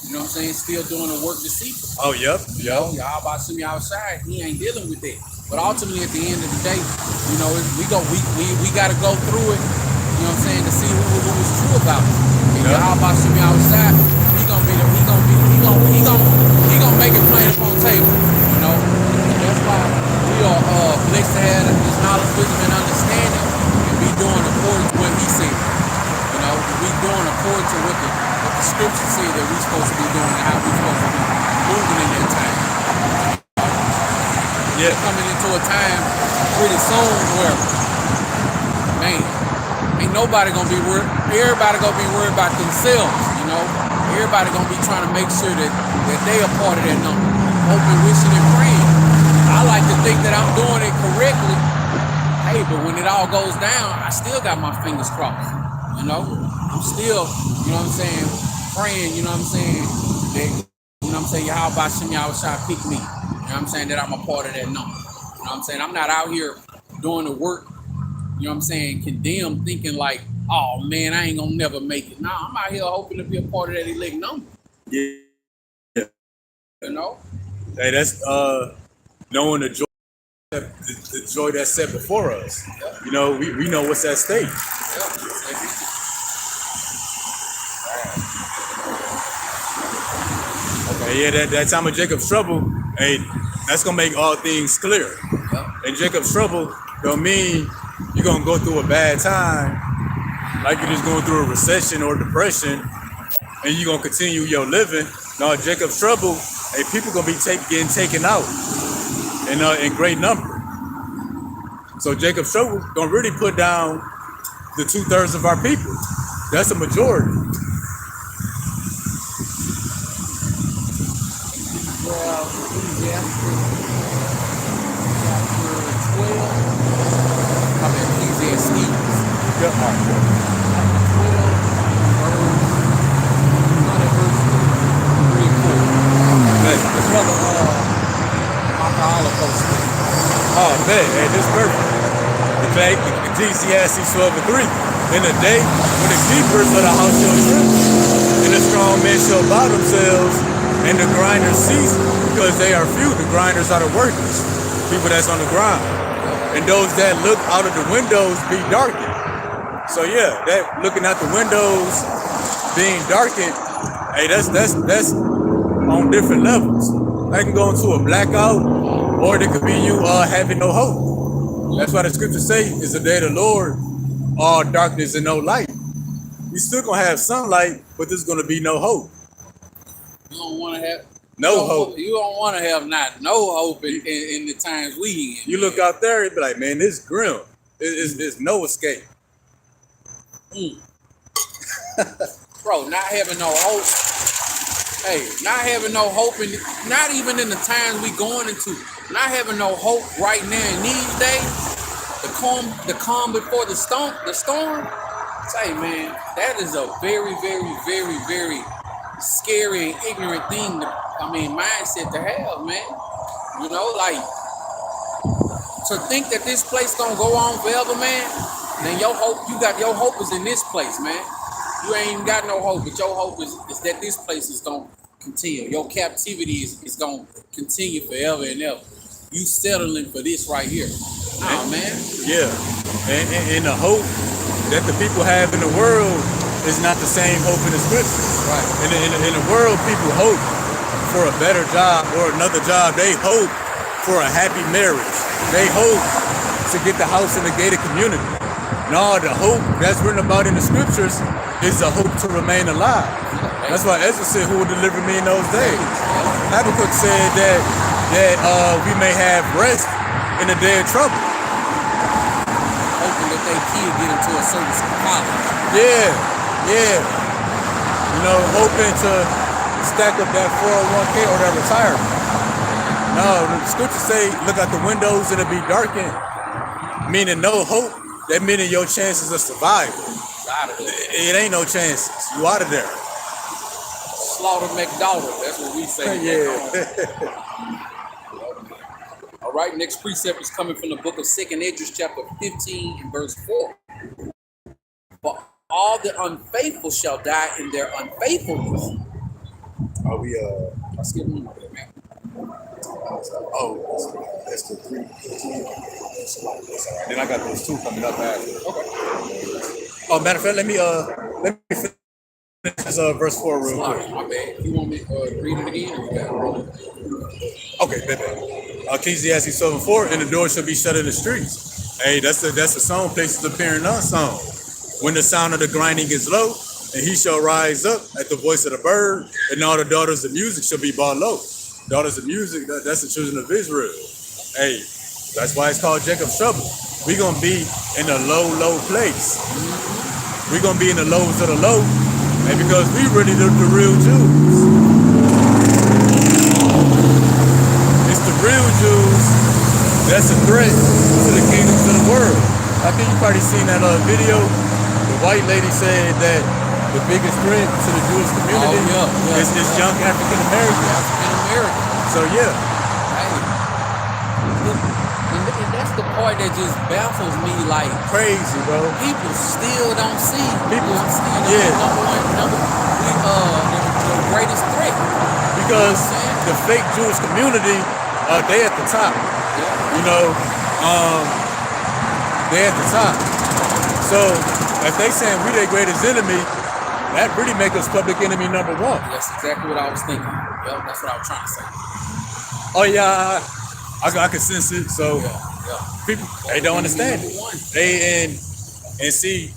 You know what I'm saying? Still doing the work deceitful. Oh, yep. Y'all about to me outside. He ain't dealing with that. But ultimately, at the end of the day, you know, we got to go through it. You know what I'm saying, to see who was true about it. And y'all about to me outside. He gonna make it plain upon the table. You know, and that's why we are blessed to have this knowledge, wisdom, and understanding, and be doing according to what he said. You know, we doing according to what the scripture said that we supposed to be doing and how we supposed to be moving in that time. Yeah, coming into a time pretty soon where, man, ain't nobody gonna be worried. Everybody gonna be worried about themselves. You know, everybody gonna be trying to make sure that they are part of that number, hoping, wishing, and praying. I like to think that I'm doing it correctly. Hey, but when it all goes down, I still got my fingers crossed. You know, I'm still, you know what I'm saying, praying. You know what I'm saying, that, you know what I'm saying, how about Shem Yahushua pick me? You know what I'm saying, that I'm a part of that number. You know what I'm saying, I'm not out here doing the work, you know what I'm saying, condemned, thinking like, oh man, I ain't gonna never make it. Nah, I'm out here hoping to be a part of that elect number. Yeah. You know? Hey, that's knowing the joy that's set before us. Yeah. You know, we know what's at stake. Okay, yeah, that time of Jacob's trouble, hey, that's gonna make all things clear. Yeah. And Jacob's trouble don't mean you're gonna go through a bad time, like you're just going through a recession or depression, and you're gonna continue your living. No, Jacob's trouble, hey, people gonna be getting taken out in great number. So Jacob's trouble gonna really put down the 2/3 of our people. That's a majority. Well, Ecclesiastes chapter 12. I mean, Ecclesiastes. Good heart. Chapter 12, verse 3 and 4. The brother, Dr. Holocaust. Oh, man, hey, this perfect. Ecclesiastes 12:3. In the day when the keepers of the house shall shrink, and the strong men shall bow themselves, and the grinders cease, because they are few. The grinders are the workers, people that's on the ground. And those that look out of the windows be darkened. So yeah, that looking out the windows being darkened, hey, that's on different levels. That can go into a blackout, or it could be you having no hope. That's why the scriptures say is the day of the Lord, all darkness and no light. You still gonna have sunlight, but there's gonna be no hope. You don't want to have hope. You don't want to have no hope in the times we in. You look out there and be like, man, this is grim. It's no escape. Bro, not having no hope. Hey, not having no hope, in not even in the times we going into. Not having no hope right now in these days. The calm before the storm. Say, man, that is a very, very, very, very scary and ignorant thing. Mindset to have, man. You know, like to think that this place gonna go on forever, man. Then your hope is in this place, man. You ain't even got no hope, but your hope is that this place is gonna continue. Your captivity is gonna continue forever and ever. You settling for this right here. Oh man. Yeah. And the hope that the people have in the world is not the same hope in the scriptures. Right. In the world, people hope for a better job or another job. They hope for a happy marriage. They hope to get the house in the gated community. No, the hope that's written about in the scriptures is the hope to remain alive. That's why Ezra said, "Who will deliver me in those days?" Habakkuk said that we may have rest in the day of trouble. Hoping that they kid get into a certain college. Yeah. You know, hoping to stack up that 401k or that retirement. No, the scriptures say, look out the windows and it'll be darkened. Meaning no hope. That meaning your chances of survival. It ain't no chances. You out of there. Slaughter McDaughter. That's what we say. Yeah. All right, next precept is coming from the book of 2nd Esdras, chapter 15 and verse 4. But all the unfaithful shall die in their unfaithfulness. Are we I skipped one over there, man. That's the 3. Then I got those 2 coming up after. Okay. Oh, matter of fact, let me finish this verse 4 real quick. My bad. You want me to read it again? Or you got it wrong? Okay, baby. Ecclesiastes 7:4, and the door shall be shut in the streets. Hey, that's the song, places appearing unsung. When the sound of the grinding is low, and he shall rise up at the voice of the bird, and all the daughters of music shall be brought low. Daughters of music, that's the children of Israel. Hey, that's why it's called Jacob's trouble. We're gonna be in a low place. We're gonna be in the lows of the low, and because we really the real Jews. It's the real Jews that's a threat to the kingdoms of the world. I think you probably seen that video. The white lady said that the biggest threat to the Jewish community is young African Americans. So yeah. Hey. And that's the part that just baffles me, like Crazy, bro. people still don't see. People- still yeah. the greatest threat. Because the fake Jewish community, they at the top. Yeah. You know, they at the top. So if they saying we their greatest enemy, that really make us public enemy number 1. That's exactly what I was thinking. Yep, that's what I was trying to say. Oh yeah, I can sense it. So Yeah. people, they don't understand it. Number 1. They and see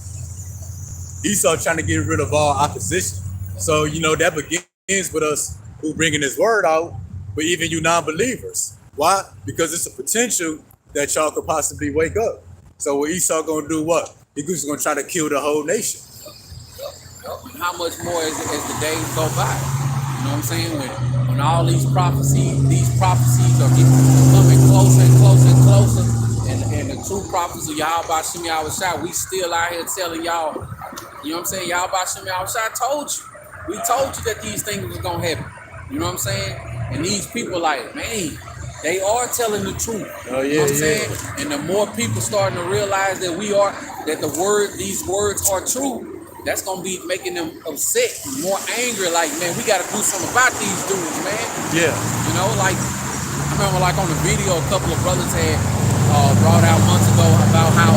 Esau trying to get rid of all opposition. So you know that begins with us who bringing his word out, but even you non-believers. Why? Because it's a potential that y'all could possibly wake up. So what Esau gonna do? What? He's gonna try to kill the whole nation. And how much more as the days go by? You know what I'm saying? When all these prophecies are coming closer and closer and closer, and the true prophets of Yahweh Shem Yahushua, we still out here telling y'all, you know what I'm saying? Yahweh Shem Yahushua told you. We told you that these things was gonna happen. You know what I'm saying? And these people like, man, they are telling the truth. Oh, You know what I'm yeah. saying? And the more people starting to realize that these words are true, that's gonna be making them upset, more angry. Like, man, we gotta do something about these dudes, man. Yeah. You know, like I remember, like on the video, a couple of brothers had brought out months ago about how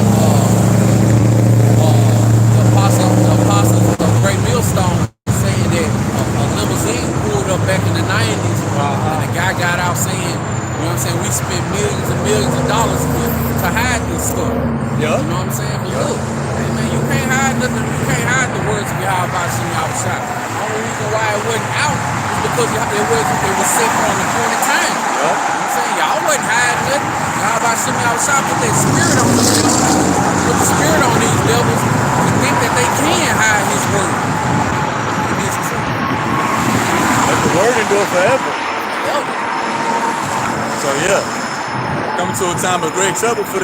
the apostles of the Great Millstone saying that a limousine pulled up back in the 90s, and the guy got out saying, you know what I'm saying, we spent millions and millions of dollars to hide this stuff. Yeah. You know what I'm saying? But look, hey man, you can't hide nothing. You can't hide the words of Yahweh Shem Yahushua. The only reason why it wasn't out is because it was set on the appointed time. Yeah. You know what I'm saying? Y'all wasn't hiding nothing. Yahweh Shem Yahushua put that spirit on them. Put the spirit on these devils to think that they can hide his word. word endure forever. Ever. So yeah, coming to a time of great trouble for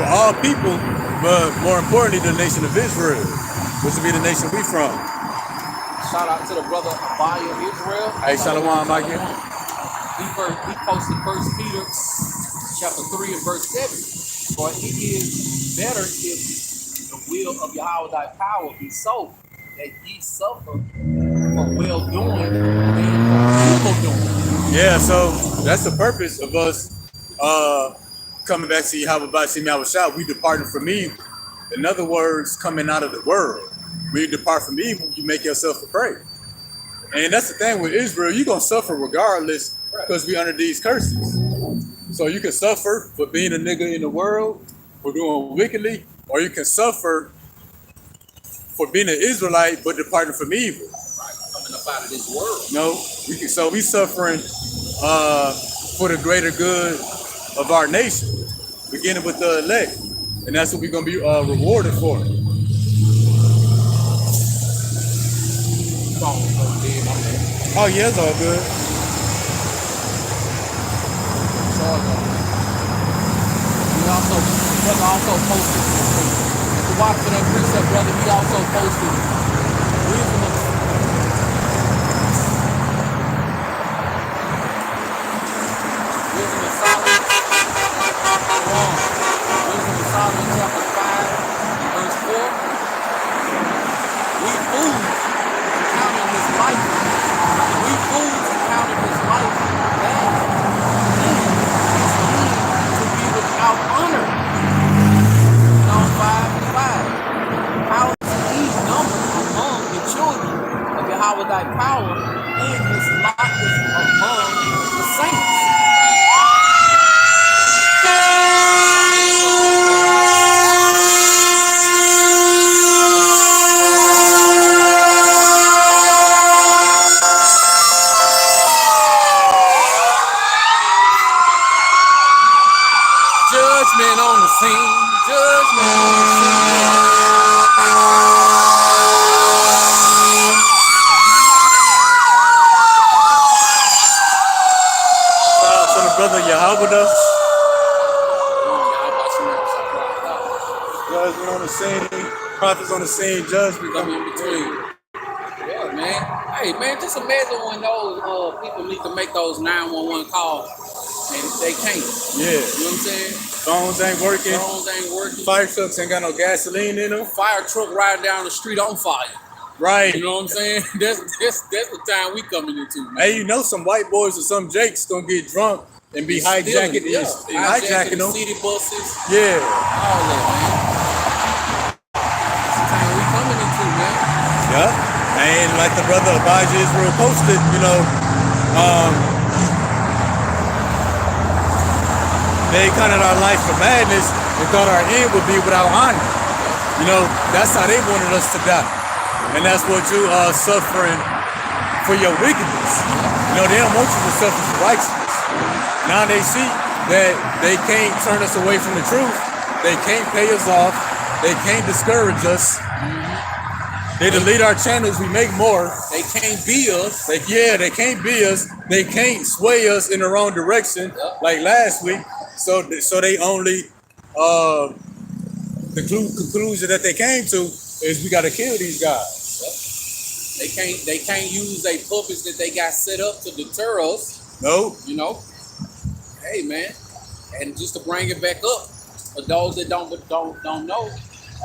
all people, but more importantly, the nation of Israel, which will be the nation we from. Shout out to the brother Abaya Israel. Hey, Shalom, Mikey. He posted 1 Peter chapter 3 and verse 7. For it is better if the will of Yahweh thy power be so that ye suffer for well doing than for evil doing. Yeah, so that's the purpose of us coming back to Yahweh Bashim Yahushua. We departed from evil. In other words, coming out of the world. When you depart from evil, you make yourself a prey. And that's the thing with Israel, you're going to suffer regardless because we under these curses. So you can suffer for being a nigga in the world, for doing wickedly, or you can suffer for being an Israelite but departing from evil. Right, coming up out of this world. No, so we suffering for the greater good of our nation, beginning with the elect. And that's what we're going to be rewarded for. Oh yeah, it's all good. Brother also posted, if you watch for that precept, brother, he also posted wisdom of Solomon. Wisdom of Solomon chapter 5 and verse 4. We fools counting his life. We fools counting his life bad. To be without honor. Psalm 5 and 5. How is he numbered among the children of Yahweh thy power, and his lot is among the saints. Judgment on the scene, judgment on the scene. So the brother Yahweh, judgment on the scene, prophets on the scene, judgment coming in between. Yeah, man. Hey, man, just imagine when those people need to make those 911 calls and they can't. Yeah. You know what I'm saying? Phones ain't working. Phones ain't working. Fire trucks ain't got no gasoline in them. Fire truck riding down the street on fire. Right. You know what I'm saying? That's the time we coming into, man. Hey, you know some white boys or some jakes gonna get drunk and be hijacking hijacking them. city buses. Yeah. All that, man. That's the time we coming into, man. Yeah. And like the brother Abijah Israel posted, they counted our life for madness and thought our end would be without honor. That's how they wanted us to die. And that's what you are suffering for your wickedness. They don't want you to suffer for righteousness. Now they see that they can't turn us away from the truth. They can't pay us off. They can't discourage us. They delete our channels, we make more. They can't be us. They can't be us. They can't sway us in the wrong direction like last week. So they only the conclusion that they came to is we gotta kill these guys. They can't use a purpose that they got set up to deter us. No. Hey man. And just to bring it back up, for those that don't know,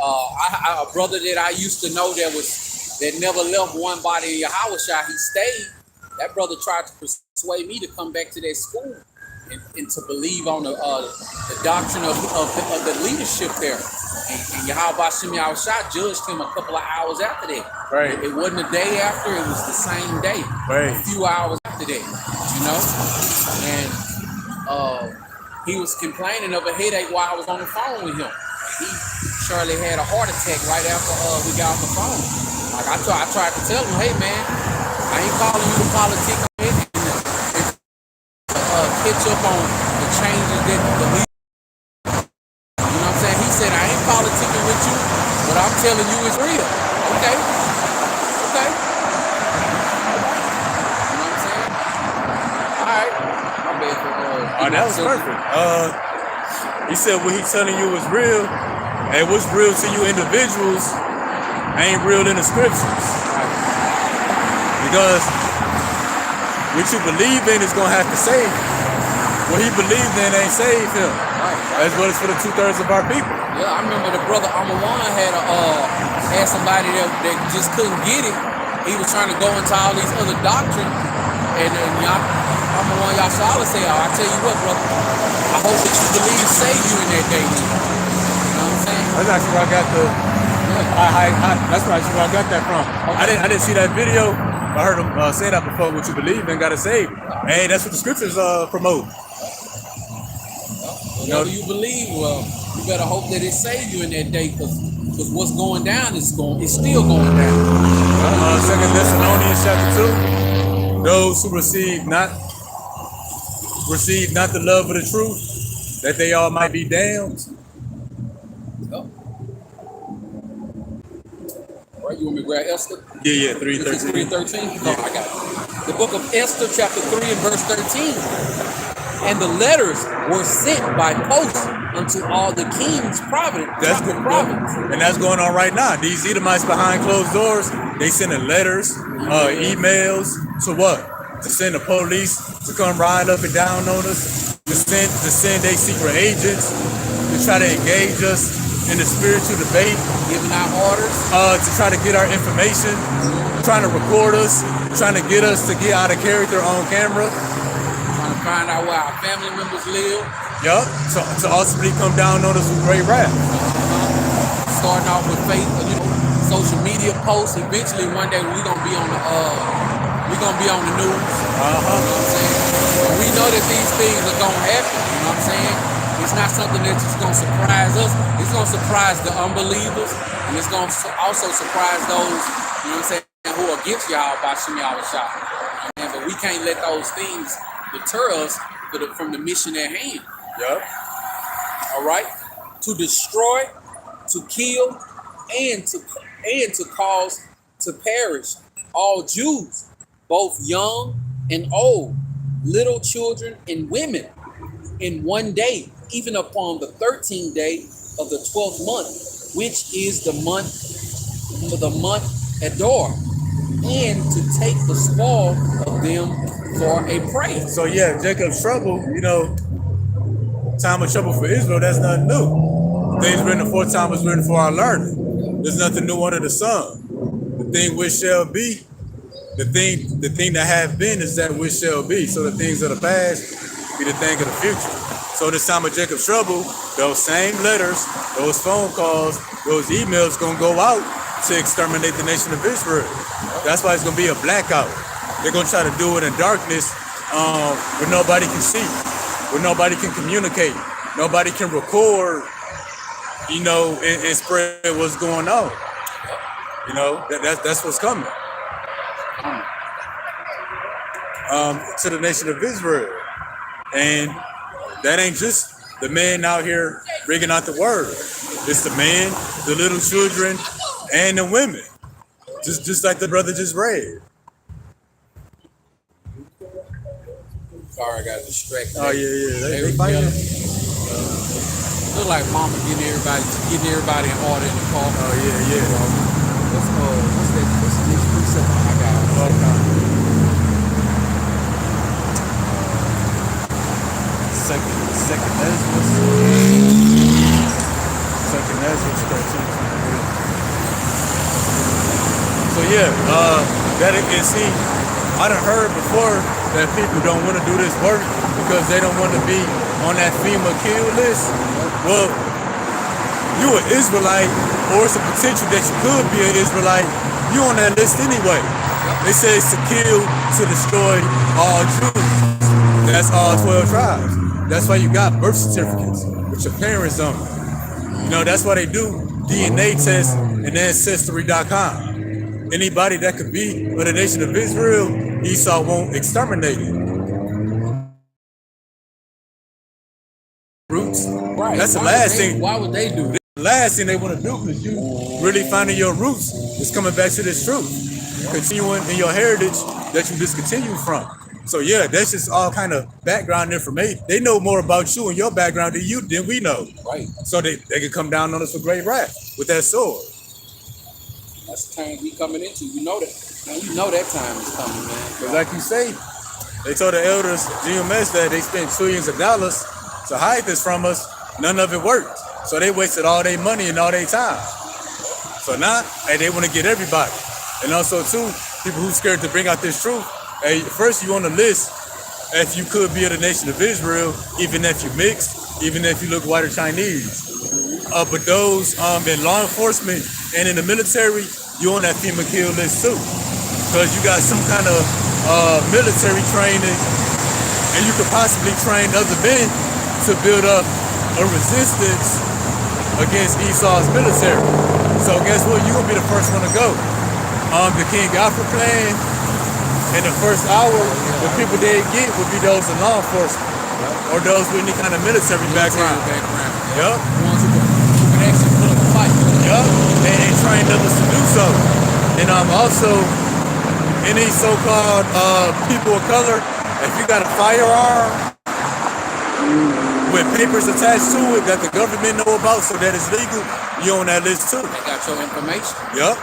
a brother that I used to know that never left one body in Yahushua, he stayed. That brother tried to persuade me to come back to that school and to believe on the doctrine of the leadership there. And Yahweh Shem Yahushua judged him a couple of hours after that. Right. It wasn't a day after, it was the same day. Right. A few hours after that, And he was complaining of a headache while I was on the phone with him. He surely had a heart attack right after we got off the phone. Like I tried to tell him, hey man, I ain't calling you to politic and catch up on the changes that the leader. You know what I'm saying? He said, I ain't politicking with you, but I'm telling you it's real. Okay. You know what I'm saying? Oh, that was perfect. He said what he's telling you is real, and what's real to you individuals ain't real in the scriptures. Because what you believe in is gonna have to save you. What he believed in ain't saved him. That's what it's for the 2/3 of our people. Yeah, I remember the brother Amawan had somebody that just couldn't get it. He was trying to go into all these other doctrines, and then Amawan Yashala said, "I tell you what, brother, I hope that you believe save you in that day." You know what I'm saying? That's actually where I got the. That's actually where I got that from. Okay. I didn't see that video. I heard him say that before. What you believe in, gotta save. Hey, that's what the scriptures promote. Whatever you believe, well, you better hope that it saves you in that day, because what's going down it's still going down. 2 Thessalonians chapter 2. Those who receive not the love of the truth, that they all might be damned. Yep. Right, you want me to grab Esther? Yeah, 3:13. 3:13? No, I got it. The book of Esther, chapter 3 and verse 13. And the letters were sent by post unto all the king's province. That's good, province. And that's going on right now. These Edomites behind closed doors, they sending letters, emails to what? To send the police to come ride up and down on us, to send their secret agents to try to engage us in the spiritual debate, giving out orders, to try to get our information, trying to record us, trying to get us to get out of character on camera. Trying to find out where our family members live. Yup. To ultimately come down on us with great wrath. Starting off with faith, social media posts. Eventually, one day we're gonna be on the news. You know what I'm saying? And we know that these things are gonna happen. You know what I'm saying? It's not something that's just gonna surprise us. It's gonna surprise the unbelievers, and it's gonna also surprise those, you know what I'm saying, who are against y'all by Shemiyah Shah. But we can't let those things deter us from the mission at hand. Yep. All right, to destroy, to kill, and to cause to perish all Jews, both young and old, little children and women, in one day, even upon the 13th day of the 12th month, which is the month Adar, and to take the spoil of them for a prey. So yeah, Jacob's trouble, time of trouble for Israel, that's nothing new. Things written aforetime was written for our learning. There's nothing new under the sun. The thing which shall be, the thing that have been is that which shall be. So the things of the past be the thing of the future. So this time of Jacob's trouble, those same letters, those phone calls, those emails gonna go out to exterminate the nation of Israel. That's why it's gonna be a blackout. They're gonna try to do it in darkness, where nobody can see, where nobody can communicate, nobody can record, and spread what's going on. That's what's coming. To the nation of Israel. And that ain't just the men out here bringing out the word. It's the men, the little children, and the women. Just like the brother just read. Sorry, I got distracted. Oh yeah. They fighting. Look like mama getting everybody in order in the car. Oh yeah. What's the next precept I got? Second Ezra 13. So yeah, that is see, I done heard before that people don't want to do this work because they don't want to be on that FEMA kill list. Well, you an Israelite, or it's a potential that you could be an Israelite, you on that list anyway. It says to kill, to destroy all Jews. That's all 12 tribes. That's why you got birth certificates with your parents on them. That's why they do DNA tests and Ancestry.com. Anybody that could be of the nation of Israel, Esau won't exterminate it. Roots. Right. That's the last thing. Why would they do that? The last thing they want to do, because you really finding your roots is coming back to this truth. Continuing in your heritage that you discontinued from. So yeah, that's just all kind of background information. They know more about you and your background than we know. Right. So they can come down on us with great wrath with that sword. That's the time we coming into. You know that. Man, you know that time is coming, man. Because like you say, they told the elders, GMS, that they spent trillions of dollars to hide this from us. None of it worked. So they wasted all their money and all their time. So now, hey, they want to get everybody. And also, too, people who scared to bring out this truth. Hey, first you on the list if you could be of the nation of Israel, even if you mixed, even if you look white or Chinese. But those in law enforcement and in the military, you on that FEMA kill list too. Because you got some kind of military training, and you could possibly train other men to build up a resistance against Esau's military. So guess what? You're gonna be the first one to go. The King Alfred plan, in the first hour, the people they get would be those in law enforcement or those with any kind of military background. Yup. The ones who can actually put up a fight. Yup. And train others to do so. And also, any so-called people of color, if you got a firearm with papers attached to it that the government know about so that it's legal, you on that list too. They got your information. Yup.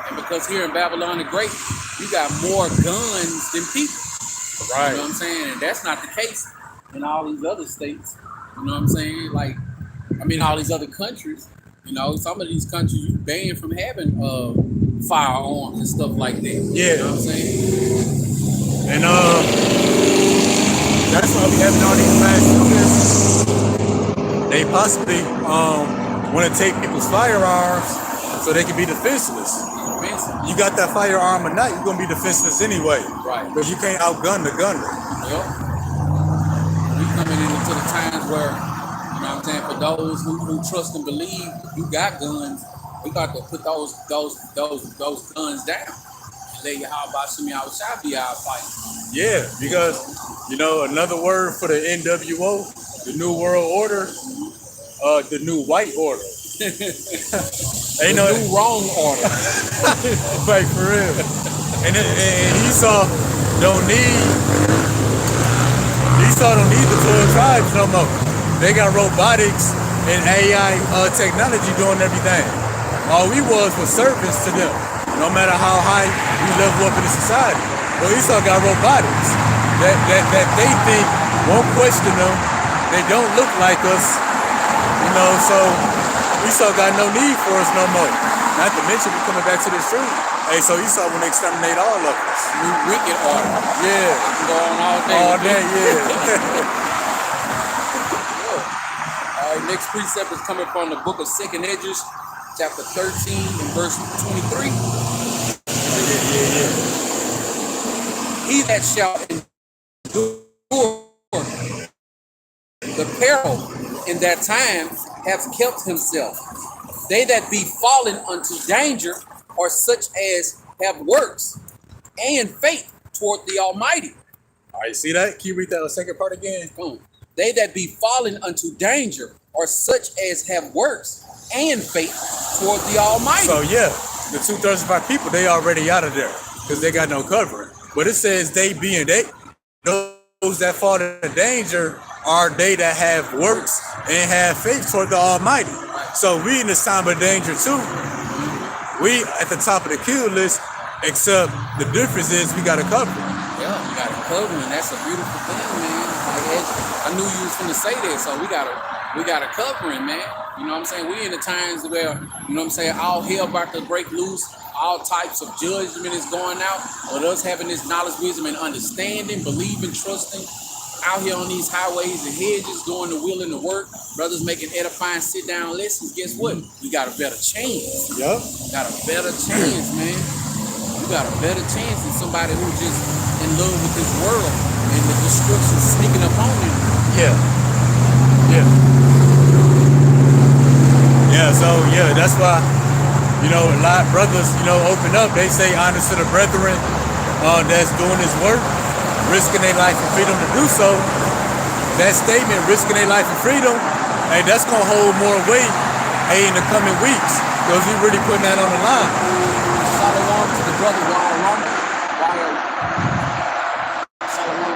And because here in Babylon the Great, you got more guns than people. Right. You know what I'm saying? And that's not the case in all these other states. You know what I'm saying? Like, I mean, all these other countries. You know, some of these countries you banned from having firearms and stuff like that. Yeah. You know what I'm saying? And that's why we having all these mass shootings. They possibly want to take people's firearms so they can be defenseless. You got that firearm or not, you're gonna be defenseless anyway. Right. Because you can't outgun the gunner. Yep. We coming into the times where, you know what I'm saying, for those who trust and believe you got guns, we got to put those guns down. And let Yahweh Shemi Awashai be our fight. Yeah, because another word for the NWO, the New World Order, the New White Order. Ain't no new wrong order. Like for real. And Esau don't need the 12 tribes no more. They got robotics and AI technology doing everything. All we was servants to them, no matter how high we level up in the society. Well, Esau got robotics that they think won't question them. They don't look like us, so Esau got no need for us no more. Not to mention we coming back to this truth. Hey, so Esau want to exterminate all of us. New wicked order. Yeah. Go on all day. All day, yeah. All right, next precept is coming from the book of 2nd Esdras, chapter 13 and verse 23. Yeah. He that shall endure the peril in that time hath kept himself. They that be fallen unto danger are such as have works and faith toward the Almighty. All right, see that? Can you read that second part again? They that be fallen unto danger are such as have works and faith toward the Almighty. So yeah, the 2/3 of our people, they already out of there because they got no covering. But it says those that fall into danger are they that have works and have faith toward the Almighty. So we in this time of danger too. We at the top of the kill list, except the difference is we got a covering. Yeah, we got a covering. That's a beautiful thing, man. I knew you was gonna say that, so we got a covering, man. You know what I'm saying? We in the times where, you know what I'm saying, all hell about to break loose, all types of judgment is going out, but us having this knowledge, wisdom, and understanding, believing, trusting, out here on these highways and hedges, doing the will and the work, brothers making edifying sit-down lessons, guess what? We got a better chance. Yep. Got a better chance, man. You got a better chance than somebody who just in love with this world and the destruction sneaking up on him. Yeah, so yeah, that's why, a lot of brothers, open up. They say honor to the brethren that's doing this work, risking their life and freedom to do so. That statement, risking their life and freedom, hey, that's gonna hold more weight, in the coming weeks, because we really putting that on the line. Shalom to the brother Shalom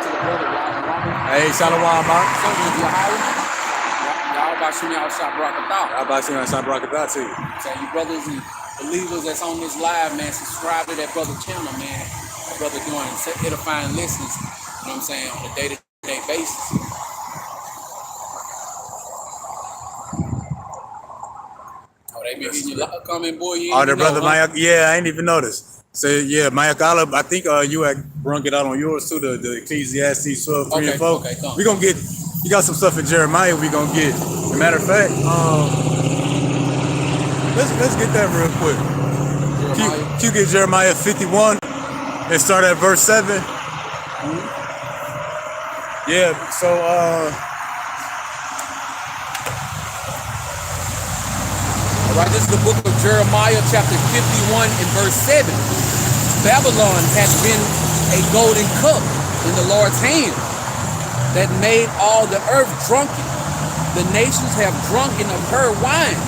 Hey, Shalom, Mark. So with Yahweh, y'all about to y'all shot Brakatah. How about you? I brought that to you. So you brothers and believers that's on this live, man, subscribe to that brother channel, man. That brother doing edifying lessons, you know what I'm saying, on a day-to-day basis. Oh, they been hitting you coming, boy. You Oh, ain't the even brother know, huh? Mayak. Yeah, I ain't even noticed. So yeah, Mayakala. I think you had brung it out on yours too. The Ecclesiastes 12, 3 and 4. Okay, come. We gonna get. You got some stuff in Jeremiah. We gonna get. As a matter of fact, let's get that real quick. Jeremiah. Can you get Jeremiah 51 and start at verse 7? Yeah. So All right, this is the book of Jeremiah, chapter 51 and verse 7. Babylon has been a golden cup in the Lord's hand that made all the earth drunken. The nations have drunken of her wine.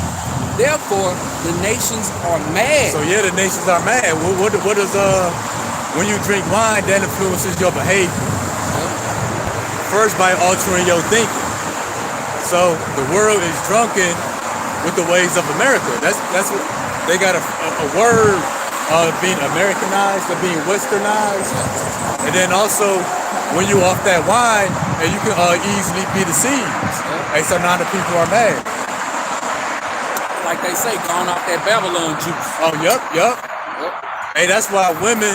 Therefore, the nations are mad. So yeah, the nations are mad. What is when you drink wine, that influences your behavior. First by altering your thinking. So the world is drunken with the ways of America. That's what they got a word of being Americanized, of being westernized. And then also when you off that wine and you can easily be deceived. And so now the people are mad. Like they say, gone off that Babylon juice. Oh, yep. Yep. Hey, that's why women,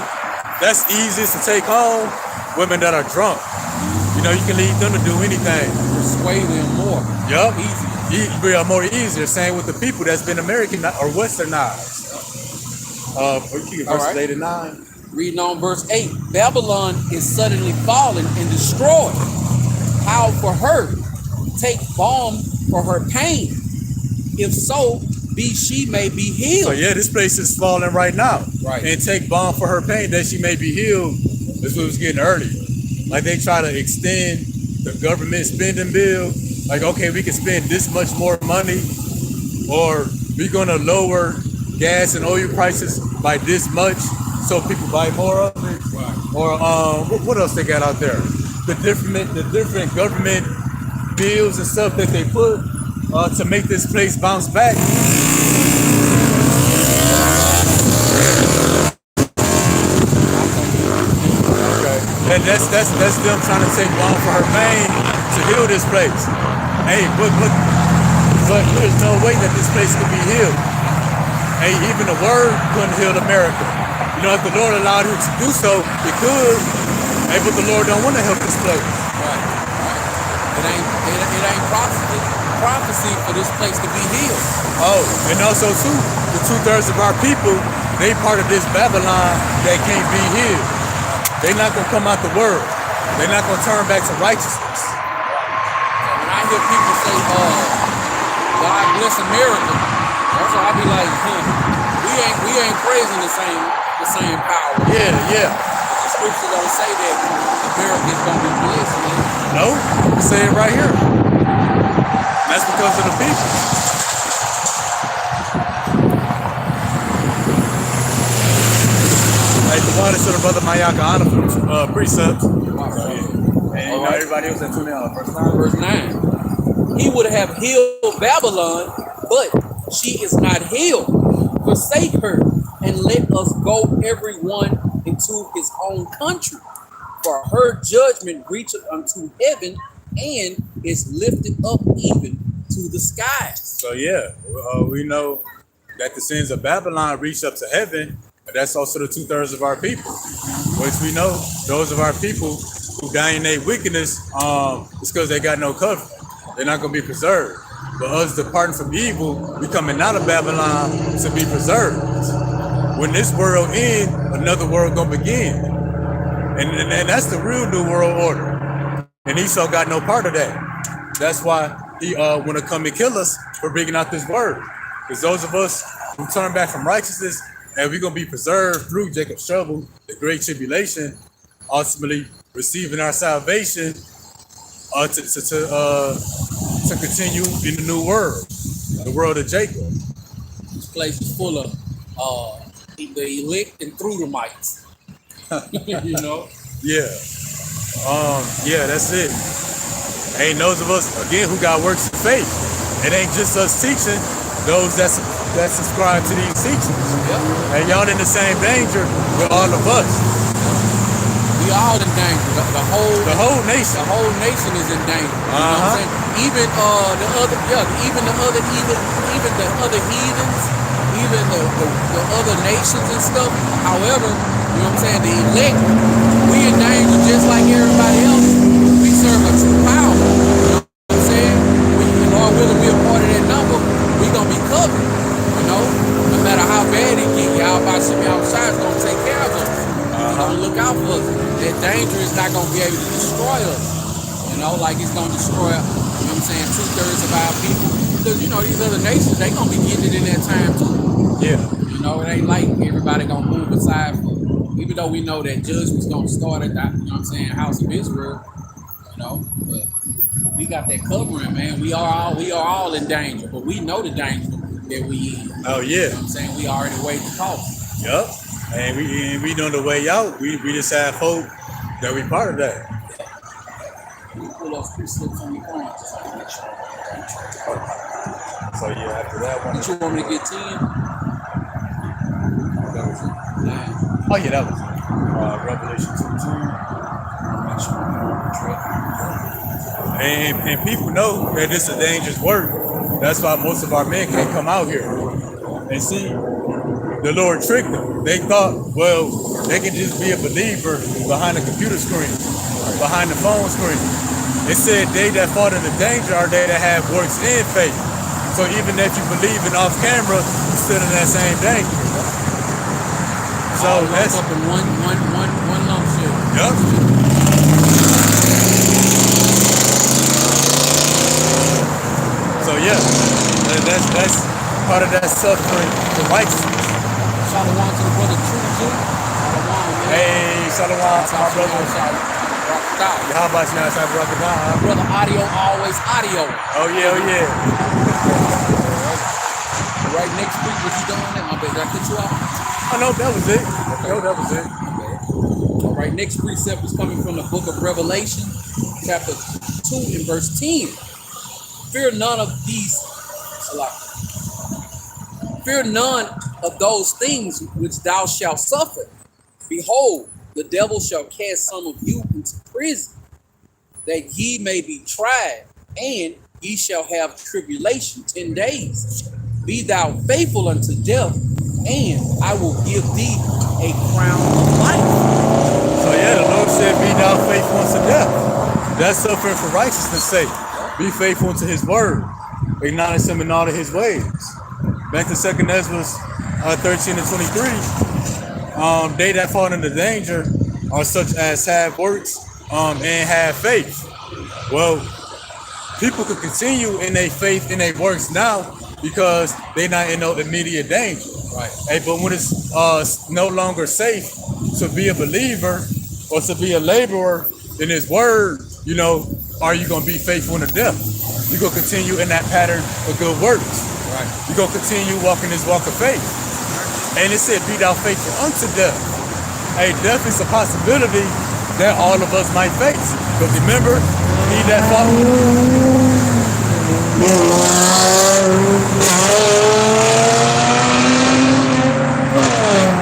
that's easiest to take home, women that are drunk. You know, you can lead them to do anything. Persuade them more. Yup. Easy. Be more easier. Same with the people that's been American or westernized. Verse right. 8 and 9. Reading on verse 8. Babylon is suddenly fallen and destroyed. How for her? Take balm for her pain. If so, she may be healed. So yeah, this place is falling right now. Right. And take balm for her pain that she may be healed. That's what was getting earlier. Like they try to extend the government spending bill. Like, okay, we can spend this much more money, or we're gonna lower gas and oil prices by this much so people buy more of it. Right. Or what else they got out there? The different government bills and stuff that they put to make this place bounce back. Okay. And that's them trying to take balm for her pain to heal this place. Hey, but there's no way that this place could be healed. Hey, even the word couldn't heal America. You know, if the Lord allowed him to do so, it could. Hey, but the Lord don't want to help this place. Right. It ain't prophecy for this place to be healed. Oh, and also too, the 2/3 of our people, they part of this Babylon that can't be healed. They're not gonna come out the world. They're not gonna turn back to righteousness. When I hear people say, God bless America, that's why I be like, we ain't praising the same power. Yeah. The scripture don't say that America's gonna be blessed, man. No, we say it right here. That's because of the people. Hey, the water to the brother Mayaka honor for the precepts. And you know, everybody else that tuned in on the first time. Verse 9. He would have healed Babylon, but she is not healed. Forsake her and let us go everyone into his own country. For her judgment reacheth unto heaven and is lifted up even to the skies. So yeah, we know that the sins of Babylon reach up to heaven, but that's also the 2/3 of our people. Which we know those of our people who die in their wickedness, it's because they got no cover. They're not going to be preserved. But us departing from evil, we coming out of Babylon to be preserved. When this world ends, another world going to begin. And that's the real new world order. And Esau got no part of that. That's why he want to come and kill us for bringing out this word. Because those of us who turn back from righteousness, and we're going to be preserved through Jacob's trouble, the great tribulation, ultimately receiving our salvation to continue in the new world, the world of Jacob. This place is full of the elect and Through-the-mites. You know? Yeah. Yeah, that's it. Ain't those of us again who got works of faith. It ain't just us teaching. Those that subscribe to these teachings, Yep. and y'all in the same danger with all of us. We all in danger. The whole The whole nation. the whole nation is in danger. You know what I'm saying? Even even the other heathens, even the other nations and stuff. However, you know what I'm saying, the elect, we in danger just like everybody else. We serve a true power. You know what I'm saying? We, Lord willing, we a part of that number, we gonna be covered. You know? No matter how bad it get, y'all about to be outside is gonna take care of us. Gonna look out for us. That danger is not gonna be able to destroy us. You know, like it's gonna destroy, you know what I'm saying, 2/3 of our people. Because you know, these other nations, they gonna be getting it in that time too. Yeah. You know, it ain't like everybody gonna move aside for, even though we know that judgment's gonna start at that, you know what I'm saying, house of Israel, you know, but we got that covering, man. We are all in danger, but we know the danger that we in. Oh You know yeah. what I'm saying? We already weighed the cost. Yup. And we know the way out. We just have hope that we part of that. We pull those precepts on your phone. Just like make sure. So yeah, after that one. Did you want me to get 10? That was it. Yeah. Oh yeah, that was it. Revelation 2:2. Make sure I'm on the track. And people know that this is a dangerous work. That's why most of our men can't come out here. And see, the Lord tricked them. They thought, well, they can just be a believer behind a computer screen, behind the phone screen. It said they that fall into danger are they that have works in faith. So even if you believe in off camera, you're still in that same danger. So All that's lumped up in one lump shit. yup. So yeah, that's part of that suffering for righteousness. Shalom to the brother True Jew. Shalom, man. Hey, Shalom, my brother. Shalom. How about you now, Brother? Brother Audio, always audio. Oh yeah, oh yeah. Right next week, was he doing that? My bad, did I cut you off? Oh no, that was it. No, that was it. All right, next precept is coming from the book of Revelation, chapter 2 and verse 10. Fear none of these, fear none of those things which thou shalt suffer. Behold, the devil shall cast some of you into prison, that ye may be tried, and ye shall have tribulation 10 days. Be thou faithful unto death, and I will give thee a crown of life. So yeah, the Lord said, "Be thou faithful unto death." That's suffering for righteousness' sake. Be faithful to His word. Acknowledge Him in all of His ways. Back to 2 Ezra 13 and 23. They that fall into danger are such as have works and have faith. Well, people could continue in their faith and their works now because they're not in no immediate danger. Right. Hey, but when it's no longer safe to be a believer or to be a laborer in His word, you know, are you going to be faithful unto death? You're going to continue in that pattern of good works. Right. You're going to continue walking this walk of faith. And it said, be thou faithful unto death. Hey, death is a possibility that all of us might face. But remember, he that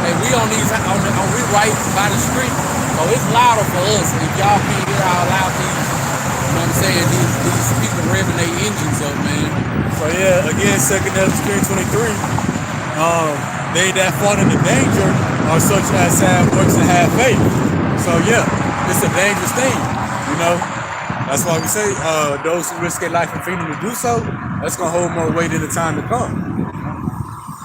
Hey, we on these, we right by the street, so it's louder for us. And if y'all can't hear how loud these, you know what I'm saying, these people revving their engines up, man. So yeah, again, 2 Ezra 23. They that fall into danger are such as have works and have faith. So yeah, it's a dangerous thing, you know. That's why we say those who risk their life and freedom to do so, that's gonna hold more weight in the time to come.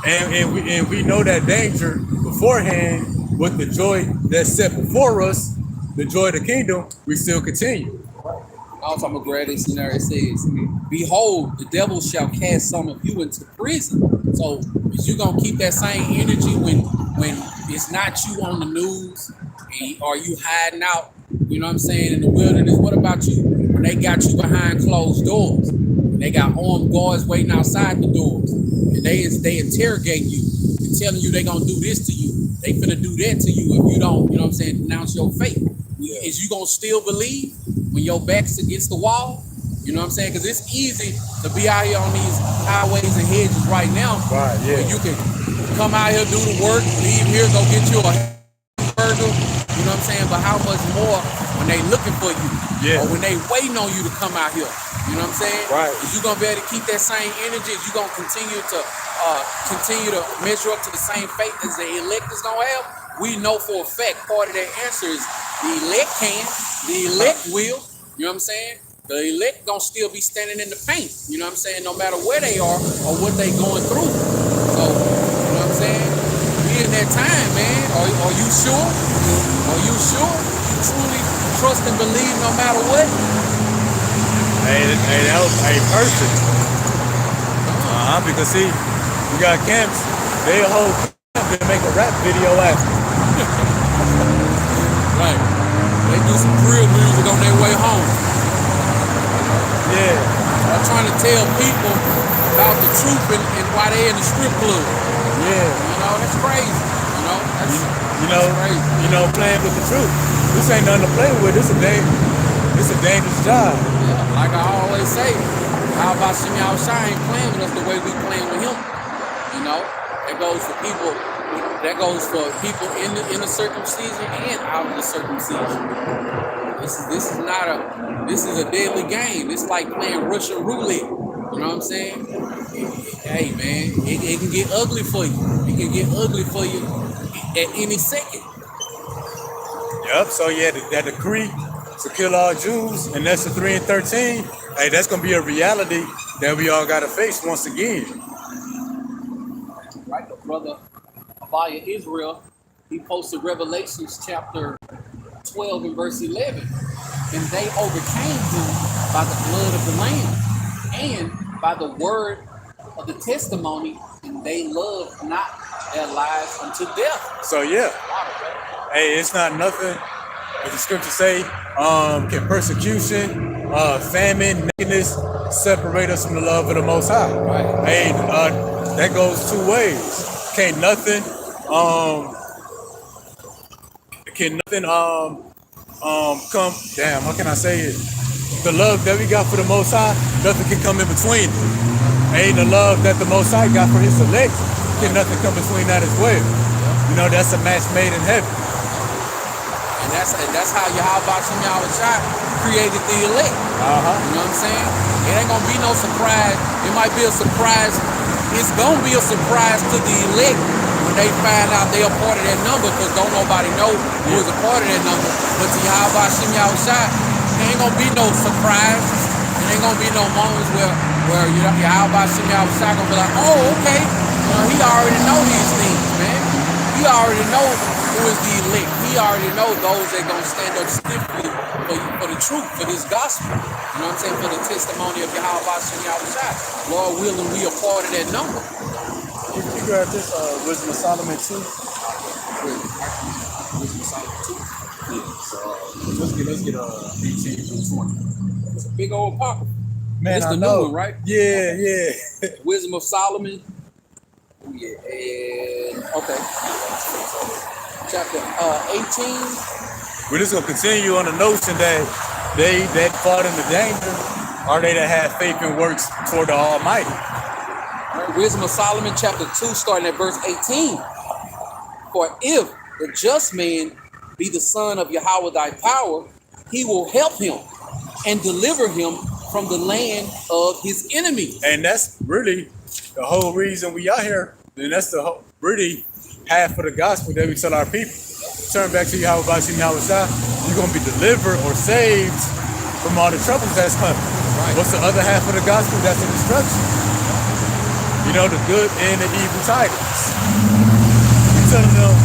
And we know that danger beforehand with the joy that's set before us, the joy of the kingdom, we still continue. Also, I'm gonna grab this scenario. It says, "Behold, the devil shall cast some of you into prison." So, is you gonna keep that same energy when it's not you on the news, and are you hiding out? You know what I'm saying, in the wilderness? What about you when they got you behind closed doors? And they got armed guards waiting outside the doors, and they interrogate you and telling you they gonna do this to you. They finna do that to you if you don't. You know what I'm saying? Denounce your faith. Is you gonna still believe when your back's against the wall? You know what I'm saying? Because it's easy to be out here on these highways and hedges right now. Right, yeah. Where you can come out here, do the work, leave here, go get you a burger. You know what I'm saying? But how much more when they looking for you? Yeah. Or when they waiting on you to come out here? You know what I'm saying? Right. Is you gonna be able to keep that same energy? Is you gonna continue to measure up to the same faith as the elect is gonna have? We know for a fact part of that answer is the elect can, the elect will. You know what I'm saying? The elect gonna still be standing in the paint. You know what I'm saying? No matter where they are or what they going through. So, you know what I'm saying? We in that time, man. Are you sure? Are you sure? You truly trust and believe no matter what? Hey, that was perfect. Because see, we got camps. They a whole camp to make a rap video after. Right. They do some drill music on their way home. Yeah. I'm trying to tell people about the truth and why they in the strip club. Yeah. You know, that's crazy. You know, that's crazy. You know, playing with the truth. This ain't nothing to play with. It's a dangerous job. Yeah, like I always say, how about Shimmy Shai ain't playing with us the way we playing with him? You know, that goes for people. That goes for people in the circumcision and out of the circumcision. This is a deadly game. It's like playing Russian roulette. You know what I'm saying? Hey man, it can get ugly for you. It can get ugly for you at any second. Yep. So yeah, that decree to kill all Jews, and that's the 3 and 13. Hey, that's gonna be a reality that we all gotta face once again. Right, the brother Abaya Israel, he posted Revelations chapter 12 and verse 11. And they overcame him by the blood of the Lamb and by the word of the testimony, and they loved not their lives unto death. So yeah, hey, it's not nothing. As the scriptures say, can persecution, famine, nakedness separate us from the love of the Most High? Right. Hey, that goes two ways. Can nothing come, damn, how can I say it? The love that we got for the Most High, nothing can come in between it. Ain't the love that the Most High got for his elect, can nothing come between that as well. You know, that's a match made in heaven. And that's how Yahweh Shemyahu Shai created the elect. You know what I'm saying? It ain't gonna be no surprise. It might be a surprise. It's gonna be a surprise to the elect when they find out they are part of that number, because don't nobody know who is a part of that number. But to Yahweh Shemyahu Shai, there ain't gonna be no surprise. There ain't gonna be no moments where Yahweh Shemyahu Shai gonna be like, oh, okay, he already know these things, man. He already know who is the elect. He already know those that gonna stand up stiffly for the truth, for this gospel. You know what I'm saying? For the testimony of Yahweh Shemyahu Shai. Lord willing, we are part of that number. You got this Wisdom of Solomon 2? Wisdom of Solomon 2? Yeah, so let's get 18 through 20. It's a big old pocket. Man, it's the new one, right? Yeah. Wisdom of Solomon. Oh, yeah, and okay. Chapter 18. We're just gonna continue on the notion that they that fought in the danger are they that have faith and works toward the Almighty. Wisdom of Solomon, chapter 2, starting at verse 18. For if the just man be the son of Yahweh thy power, he will help him and deliver him from the land of his enemy. And that's really the whole reason we are here. And that's the whole, really half of the gospel that we tell our people. Turn back to Yahweh Bashim Yahweh Shai, you're going to be delivered or saved from all the troubles that's coming. Right. What's the other half of the gospel? That's the destruction. You know, the good and the evil tidings. You're telling them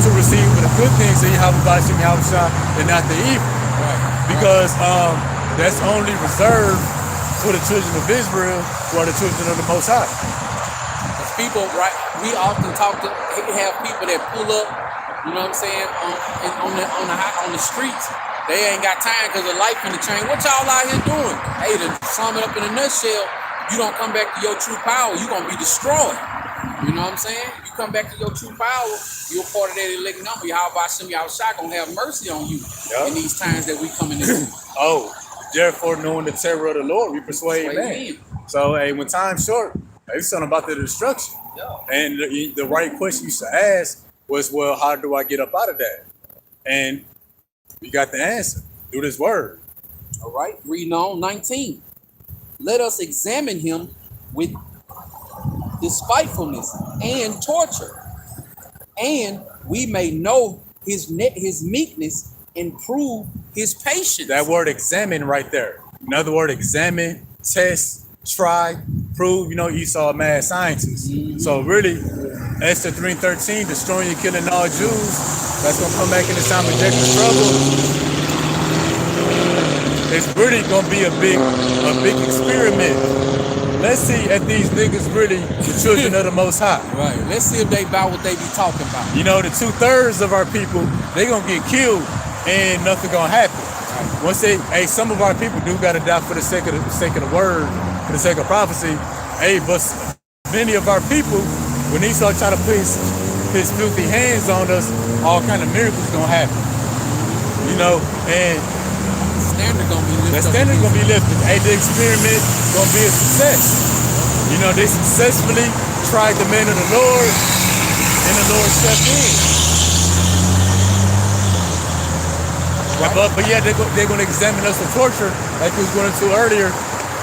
to receive the good things of Yahweh Bashim Yahweh Shai and not the evil. Right. Because that's only reserved for the children of Israel, who are the children of the Most High. People, right? We often have people that pull up, you know what I'm saying, on the streets. They ain't got time because of life in the chain. What y'all out here doing? Hey, to sum it up in a nutshell, you don't come back to your true power, you're gonna be destroyed. You know what I'm saying? come back to your true power, you're part of that elect number. Yahweh Hashem Yahushua gonna have mercy on you Yup. in these times that we coming into. Oh, therefore, knowing the terror of the Lord, we persuade men. So, hey, when time's short, it's something about the destruction. Yeah. And the right question you should ask was, well, how do I get up out of that? And you got the answer through this word. All right, reading on 19. Let us examine him with despitefulness and torture, and we may know his meekness and prove his patience. That word examine right there. Another word, examine, test, try, prove. You know, Esau, a mad scientist. So really, Esther 3:13, destroying and killing all Jews. That's gonna come back in the time of Jacob trouble. It's really gonna be a big experiment. Let's see if these niggas really the children of the Most High. Right. Let's see if they about what they be talking about. You know, the 2/3 of our people, they gonna get killed and nothing gonna happen. Once some of our people do gotta die for the sake of the word, for the sake of prophecy. Hey, but many of our people, when Esau try to put his filthy hands on us, all kind of miracles gonna happen. You know, and Standard gonna be lifted. the standard gonna be lifted. Hey, the experiment gonna be a success. You know, they successfully tried the man of the Lord, and the Lord stepped in. But yeah, they're gonna examine us for torture, like we was going into earlier,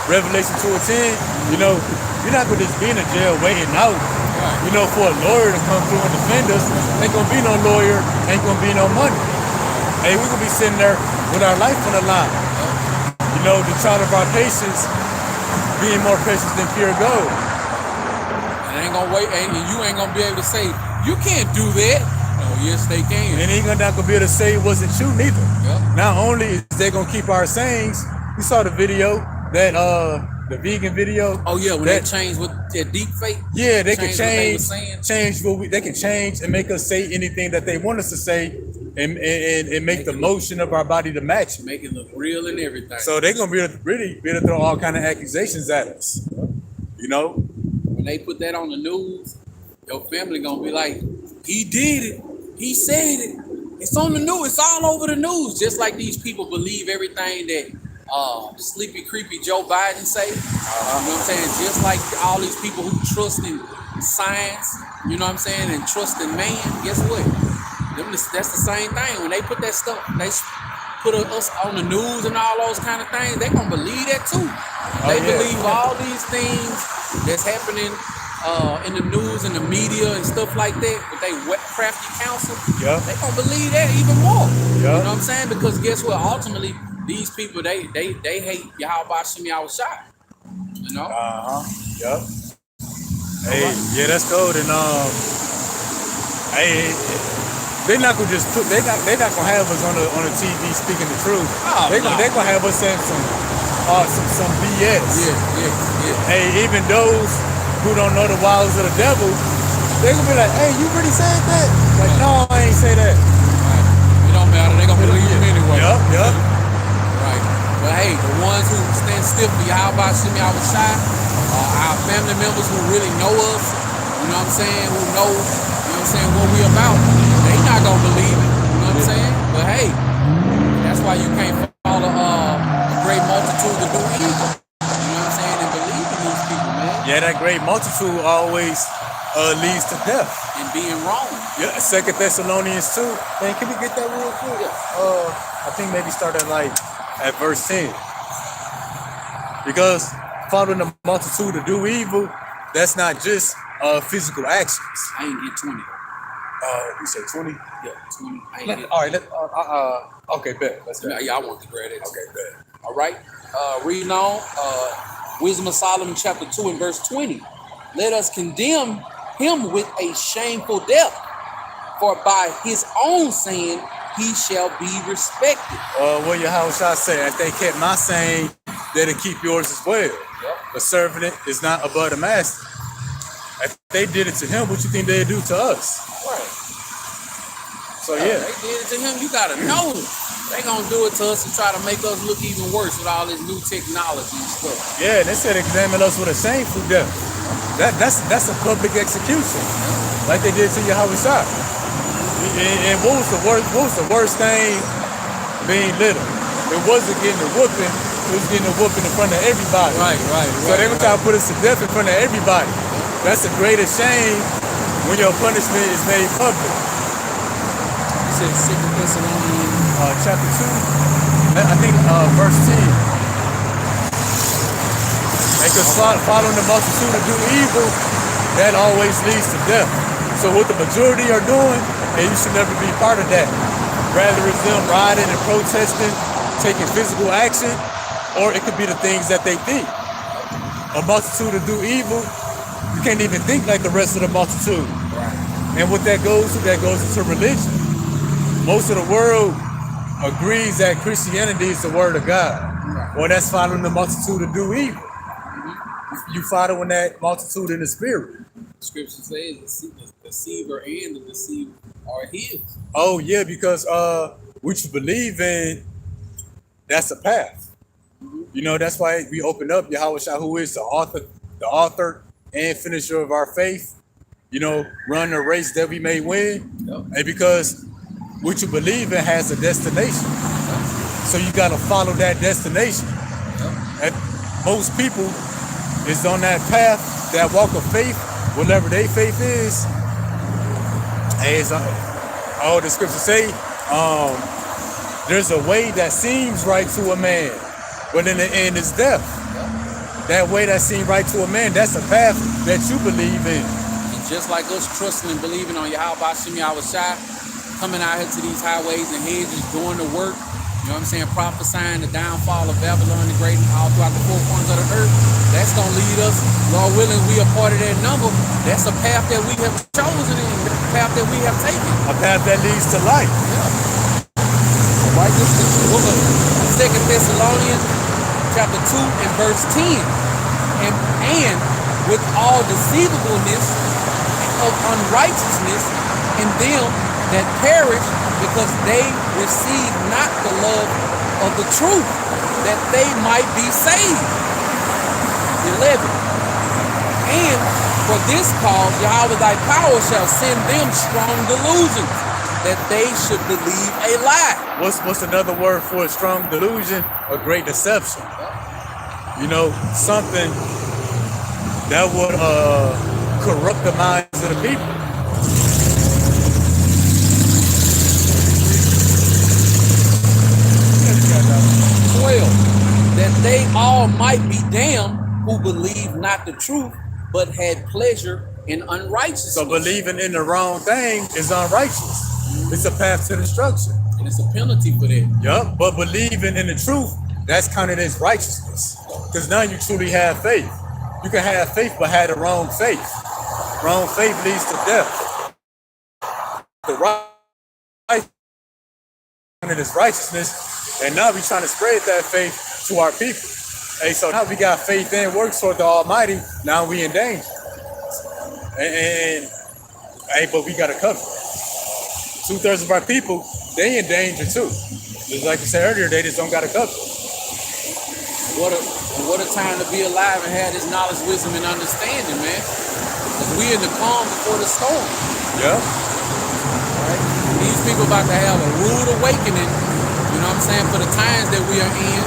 Revelation 2:10. You know, you're not gonna just be in a jail waiting out. You know, for a lawyer to come through and defend us, ain't gonna be no lawyer, ain't gonna be no money. Hey, we're gonna be sitting there with our life on the line. You know, the child of our patience, being more precious than pure gold. And ain't gonna wait, and you ain't gonna be able to say, you can't do that. Oh, yes, they can. And ain't not gonna be able to say it wasn't true neither. Yep. Not only is they gonna keep our sayings, you saw the video, that the vegan video. Oh yeah, when they change with their deep fake. Yeah, they can change what they can change and make us say anything that they want us to say, and make the motion of our body to match it. Make it look real and everything. So they're gonna be able to throw all kind of accusations at us. You know, when they put that on the news, your family gonna be like, he did it, he said it, it's on the news, it's all over the news. Just like these people believe everything that sleepy, creepy Joe Biden say. You know what I'm saying? Just like all these people who trust in science, you know what I'm saying, and trust in man, guess what? That's the same thing. When they put that stuff, they put us on the news and all those kind of things, they gonna believe that too. They believe all these things that's happening in the news and the media and stuff like that, with they crafty counsel. Yeah. They gonna believe that even more. Yeah. You know what I'm saying? Because guess what? Ultimately, these people they hate Yahweh Hashem Yahushua. You know? Yep. Hey, yeah, that's cold. And hey, they not gonna just put. They not gonna have us on the TV speaking the truth. Oh, they gonna have us saying some BS. Yeah. Hey, even those who don't know the wiles of the devil, they gonna be like, "Hey, you really said that?" Like, no, I ain't say that. Right. It don't matter. They gonna believe him anyway. Yep. Right. But hey, the ones who stand stiff for Yahweh Hashem Yahushua, our family members who really know us, you know what I'm saying, who know, you know what I'm saying, what we about, they not gonna believe it, you know what I'm saying? But hey, that's why you can't follow a great multitude to do evil, you know what I'm saying, and believe in these people, man. Yeah, that great multitude always leads to death. And being wrong. Yeah, 2 Thessalonians 2. Man, can we get that real quick? I think maybe start at verse 10. Because following the multitude to do evil, that's not just physical actions. I ain't get 20. You said 20? Yeah, 20. I ain't get All right, okay, bet. Let's go. Yeah, I want to grab it. Okay, bet. All right. Reading on. Wisdom of Solomon chapter 2 and verse 20. Let us condemn him with a shameful death, for by his own sin he shall be respected. What Yahushua said, if they kept my saying, they'll keep yours as well. Yep. The servant is not above the master. If they did it to him, what you think they'd do to us? Right. So yeah. They did it to him. You gotta know they gonna do it to us and try to make us look even worse with all this new technology and stuff. Yeah, they said examine us with a shameful death. That's a public execution. like they did to Yahweh Shai. And what was the worst thing being little? It wasn't getting a whooping, it was getting a whooping in front of everybody. So they were trying to put us to death in front of everybody. That's the greatest shame when your punishment is made public. You said 2 Thessalonians Chapter 2, I think verse 10. Because following the multitude to do evil, that always leads to death. So what the majority are doing, and you should never be part of that. Rather it's them rioting and protesting, taking physical action, or it could be the things that they think. A multitude to do evil, you can't even think like the rest of the multitude. And what that goes into religion. Most of the world agrees that Christianity is the word of God. Or that's following the multitude to do evil. You following that multitude in the spirit. Scripture says the deceiver and the deceived are his. Oh yeah, because what you believe in, that's a path. You know, that's why we open up Yahweh Shai, who is the author and finisher of our faith. You know, run a race that we may win. And because what you believe in has a destination. So you gotta follow that destination. And most people is on that path, that walk of faith, whatever their faith is. As all the scriptures say, there's a way that seems right to a man, but in the end is death. That way that seems right to a man, that's a path that you believe in. And just like us trusting and believing on Yahweh Hashem Yahweh Shai, coming out here to these highways and hedges, doing the work, you know what I'm saying, prophesying the downfall of Babylon the Great all throughout the four corners of the earth. That's going to lead us, Lord willing, we are part of that number. That's a path that we have chosen and a path that we have taken. A path that leads to life. Right, this is the book of 2 Thessalonians chapter 2 and verse 10. And with all deceivableness of unrighteousness in them that perish, because they receive not the love of the truth, that they might be saved. 11. And for this cause Yahweh thy power shall send them strong delusions, that they should believe a lie. What's another word for a strong delusion? A great deception. You know, something that would corrupt the minds of the people. 12, that they all might be damned who believe not the truth, but had pleasure in unrighteousness. So believing in the wrong thing is unrighteous. It's a path to destruction. And it's a penalty for that. Yup, but believing in the truth, that's counted as righteousness. Because now you truly have faith. You can have faith, but have the wrong faith. Wrong faith leads to death. The right is righteousness, and now we're trying to spread that faith to our people. Hey, so now we got faith and works toward the Almighty. Now we in danger. And hey, but we got to cover. 2/3 of our people, they in danger too. Just like you said earlier, they just don't got to cover. What a time to be alive and have this knowledge, wisdom, and understanding, man. Because we in the calm before the storm. Yeah. Right? These people about to have a rude awakening, you know what I'm saying, for the times that we are in.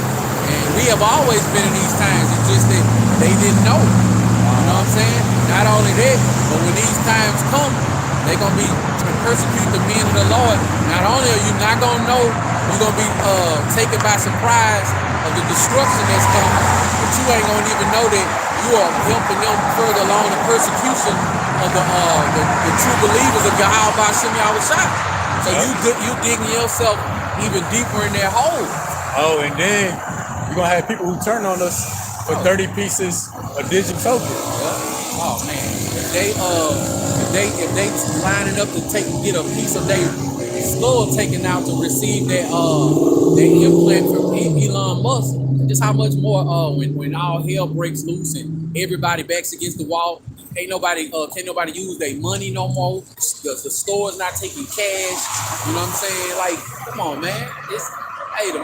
And we have always been in these times. It's just that they didn't know. You know what I'm saying? Not only that, but when these times come, they're going to be persecute the men of the Lord. Not only are you not going to know, you're going to be taken by surprise of the destruction that's coming, but you ain't going to even know that you are helping them further along the persecution of the true believers of Yahweh Hashem Yahweh Shai. So you digging yourself even deeper in their hole. Oh, and then you're going to have people who turn on us for 30 pieces of digital token. Oh man, if they lining up to get a piece of their skull taken out to receive their implant from Elon Musk, just how much more when all hell breaks loose and everybody backs against the wall, can't nobody use their money no more. The store's not taking cash. You know what I'm saying? Like, come on, man. The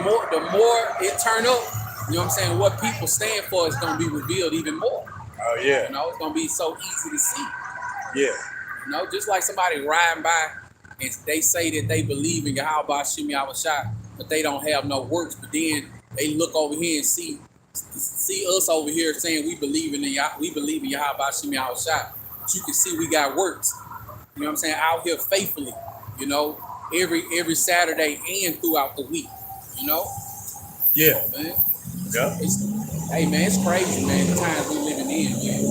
more it turn up, you know what I'm saying, what people stand for is gonna be revealed even more. Oh yeah. You know, it's gonna be so easy to see. Yeah. You know, just like somebody riding by and they say that they believe in Yahweh Hashem Yahweh Shai, but they don't have no works. But then they look over here and see us over here saying we believe in Yahweh Hashem Yahweh Shai. But you can see we got works. You know what I'm saying? Out here faithfully. You know, every Saturday and throughout the week. You know. Yeah. Man. Yeah. Hey man, it's crazy, man. The times we living in, man.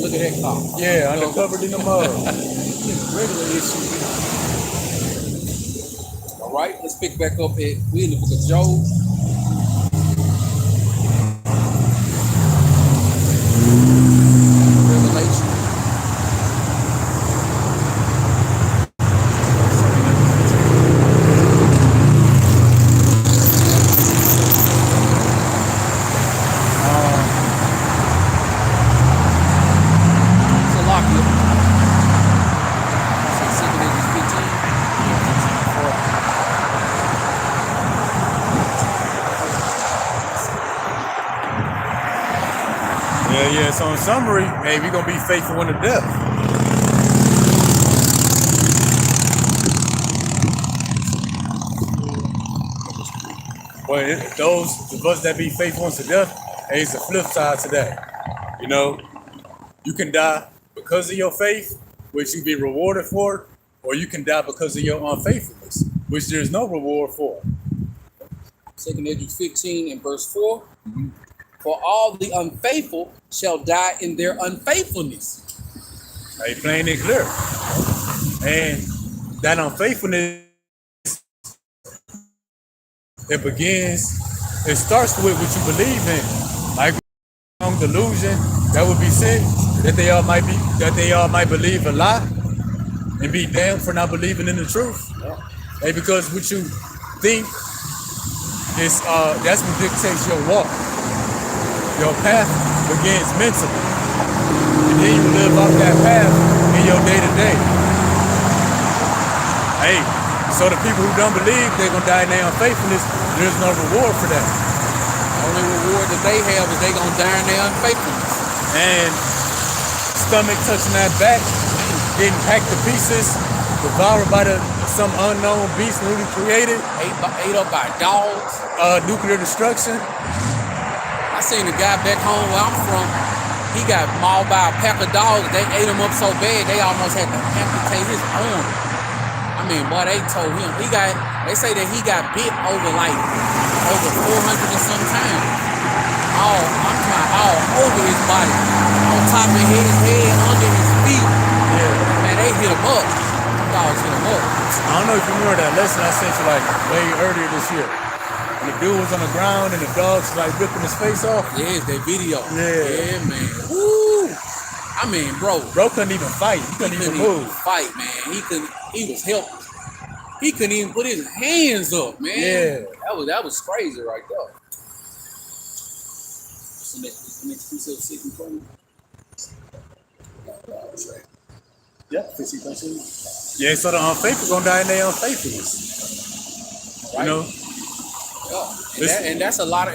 Look at that car. Yeah, undercovered in the mud. Regular issue. All right, let's pick back up at we in the book of Job. Revelation. Yeah. So in summary, hey, we're gonna be faithful unto death. But those of us that be faithful unto death, hey, it's a flip side to that. You know, you can die because of your faith, which you be rewarded for, or you can die because of your unfaithfulness, which there's no reward for. 2 Ezra 15 and verse 4. Mm-hmm. For all the unfaithful shall die in their unfaithfulness. Hey, plain and clear. And that unfaithfulness, it starts with what you believe in. Like delusion, that would be sin, that they all might believe a lie and be damned for not believing in the truth. Hey, because what you think is that's what dictates your walk. Your path begins mentally, and then you live off that path in your day-to-day. Hey, so the people who don't believe they're gonna die in their unfaithfulness, there's no reward for that. The only reward that they have is they gonna die in their unfaithfulness. And stomach touching that back, getting hacked to pieces, devoured by some unknown beast newly created, ate up by dogs, nuclear destruction. I seen a guy back home where I'm from. He got mauled by a pack of dogs. They ate him up so bad they almost had to amputate his arm. I mean, boy, they told him they say that he got bit over 400 and some times. I'm talking about all over his body, on top of his head, under his feet. Yeah, man, they hit him up. Dogs hit him up. I don't know if you remember that lesson I sent you like way earlier this year. And the dude was on the ground and the dogs like ripping his face off. Yeah, it's that video. Yeah, man. Woo! I mean, bro couldn't even fight. He couldn't even move. Fight, man. He was helpless. He couldn't even put his hands up, man. Yeah. That was crazy right there. So next piece of sick and funny. Yeah, so the unfaithful gonna die in their unfaithfulness. Right. You know? Yeah. And that's a lot of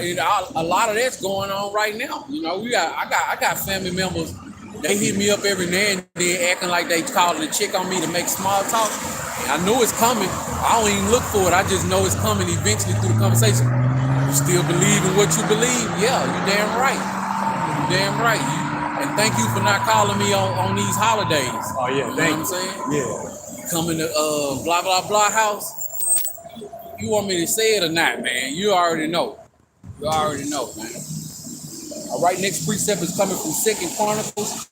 that's going on right now. You know, I got family members. They hit me up every now and then, acting like they calling a chick on me to make small talk. And I know it's coming. I don't even look for it. I just know it's coming eventually through the conversation. You still believe in what you believe? Yeah, you damn right. You damn right. And thank you for not calling me on these holidays. Oh yeah, you know what I'm saying? Yeah. You coming to blah blah blah house. You want me to say it or not, man? You already know. You already know, man. All right, next precept is coming from 2 Chronicles,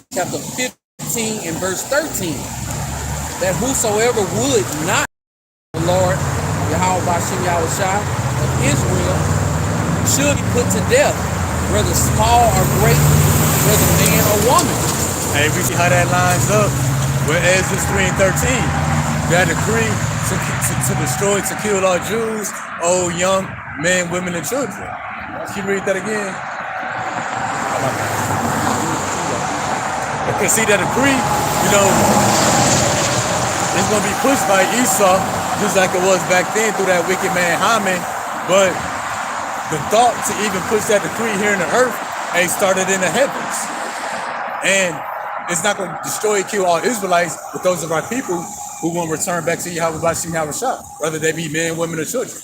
chapter 15 and verse 13. That whosoever would not the Lord, Yahweh Hashem Yahweh Shai of Israel, should be put to death, whether small or great, whether man or woman. Hey, we see how that lines up with Ezra 3 and 13. That decree to destroy, to kill all Jews, old, young, men, women, and children. Can you read that again? Because see that decree, you know, it's going to be pushed by Esau, just like it was back then through that wicked man Haman. But the thought to even push that decree here in the earth ain't started in the heavens. And it's not going to destroy and kill all Israelites, but those of our people who want to return back to Yahweh Bashim Yahushua, whether they be men, women, or children.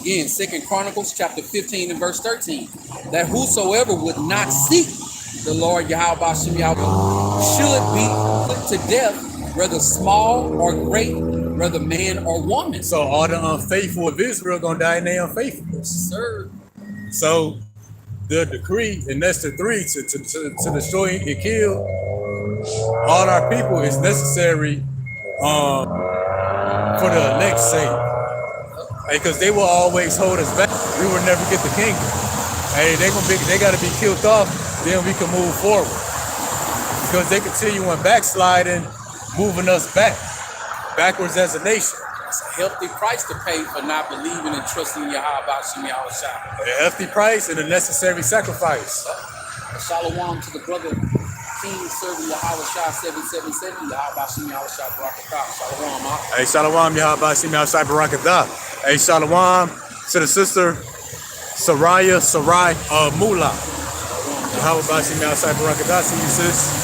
Again, 2 Chronicles chapter 15 and verse 13. That whosoever would not seek the Lord Yahweh Bashim Yahweh should be put to death, whether small or great, whether man or woman. So all the unfaithful of Israel going to die in their unfaithfulness. Sir. So the decree in Esther 3 to destroy and kill all our people is necessary for the elect's sake. Because they will always hold us back. We will never get the kingdom. Hey, they gotta be killed off, then we can move forward. Because they continue on backsliding, moving us backwards as a nation. It's a healthy price to pay for not believing and trusting Yahweh Bashim Yahushua. A hefty price and a necessary sacrifice. Shalom to the brother King serving Yahweh Shah 777. Yahweh Bashim Yahushua Barakatah. Shalom, huh? Hey, shalom, Yahweh Bashim Yahushua Barakatah. Hey, shalom to the sister Saraya Sarai Mula. Yahweh Bashim Yahushua Barakatah. See you, sis.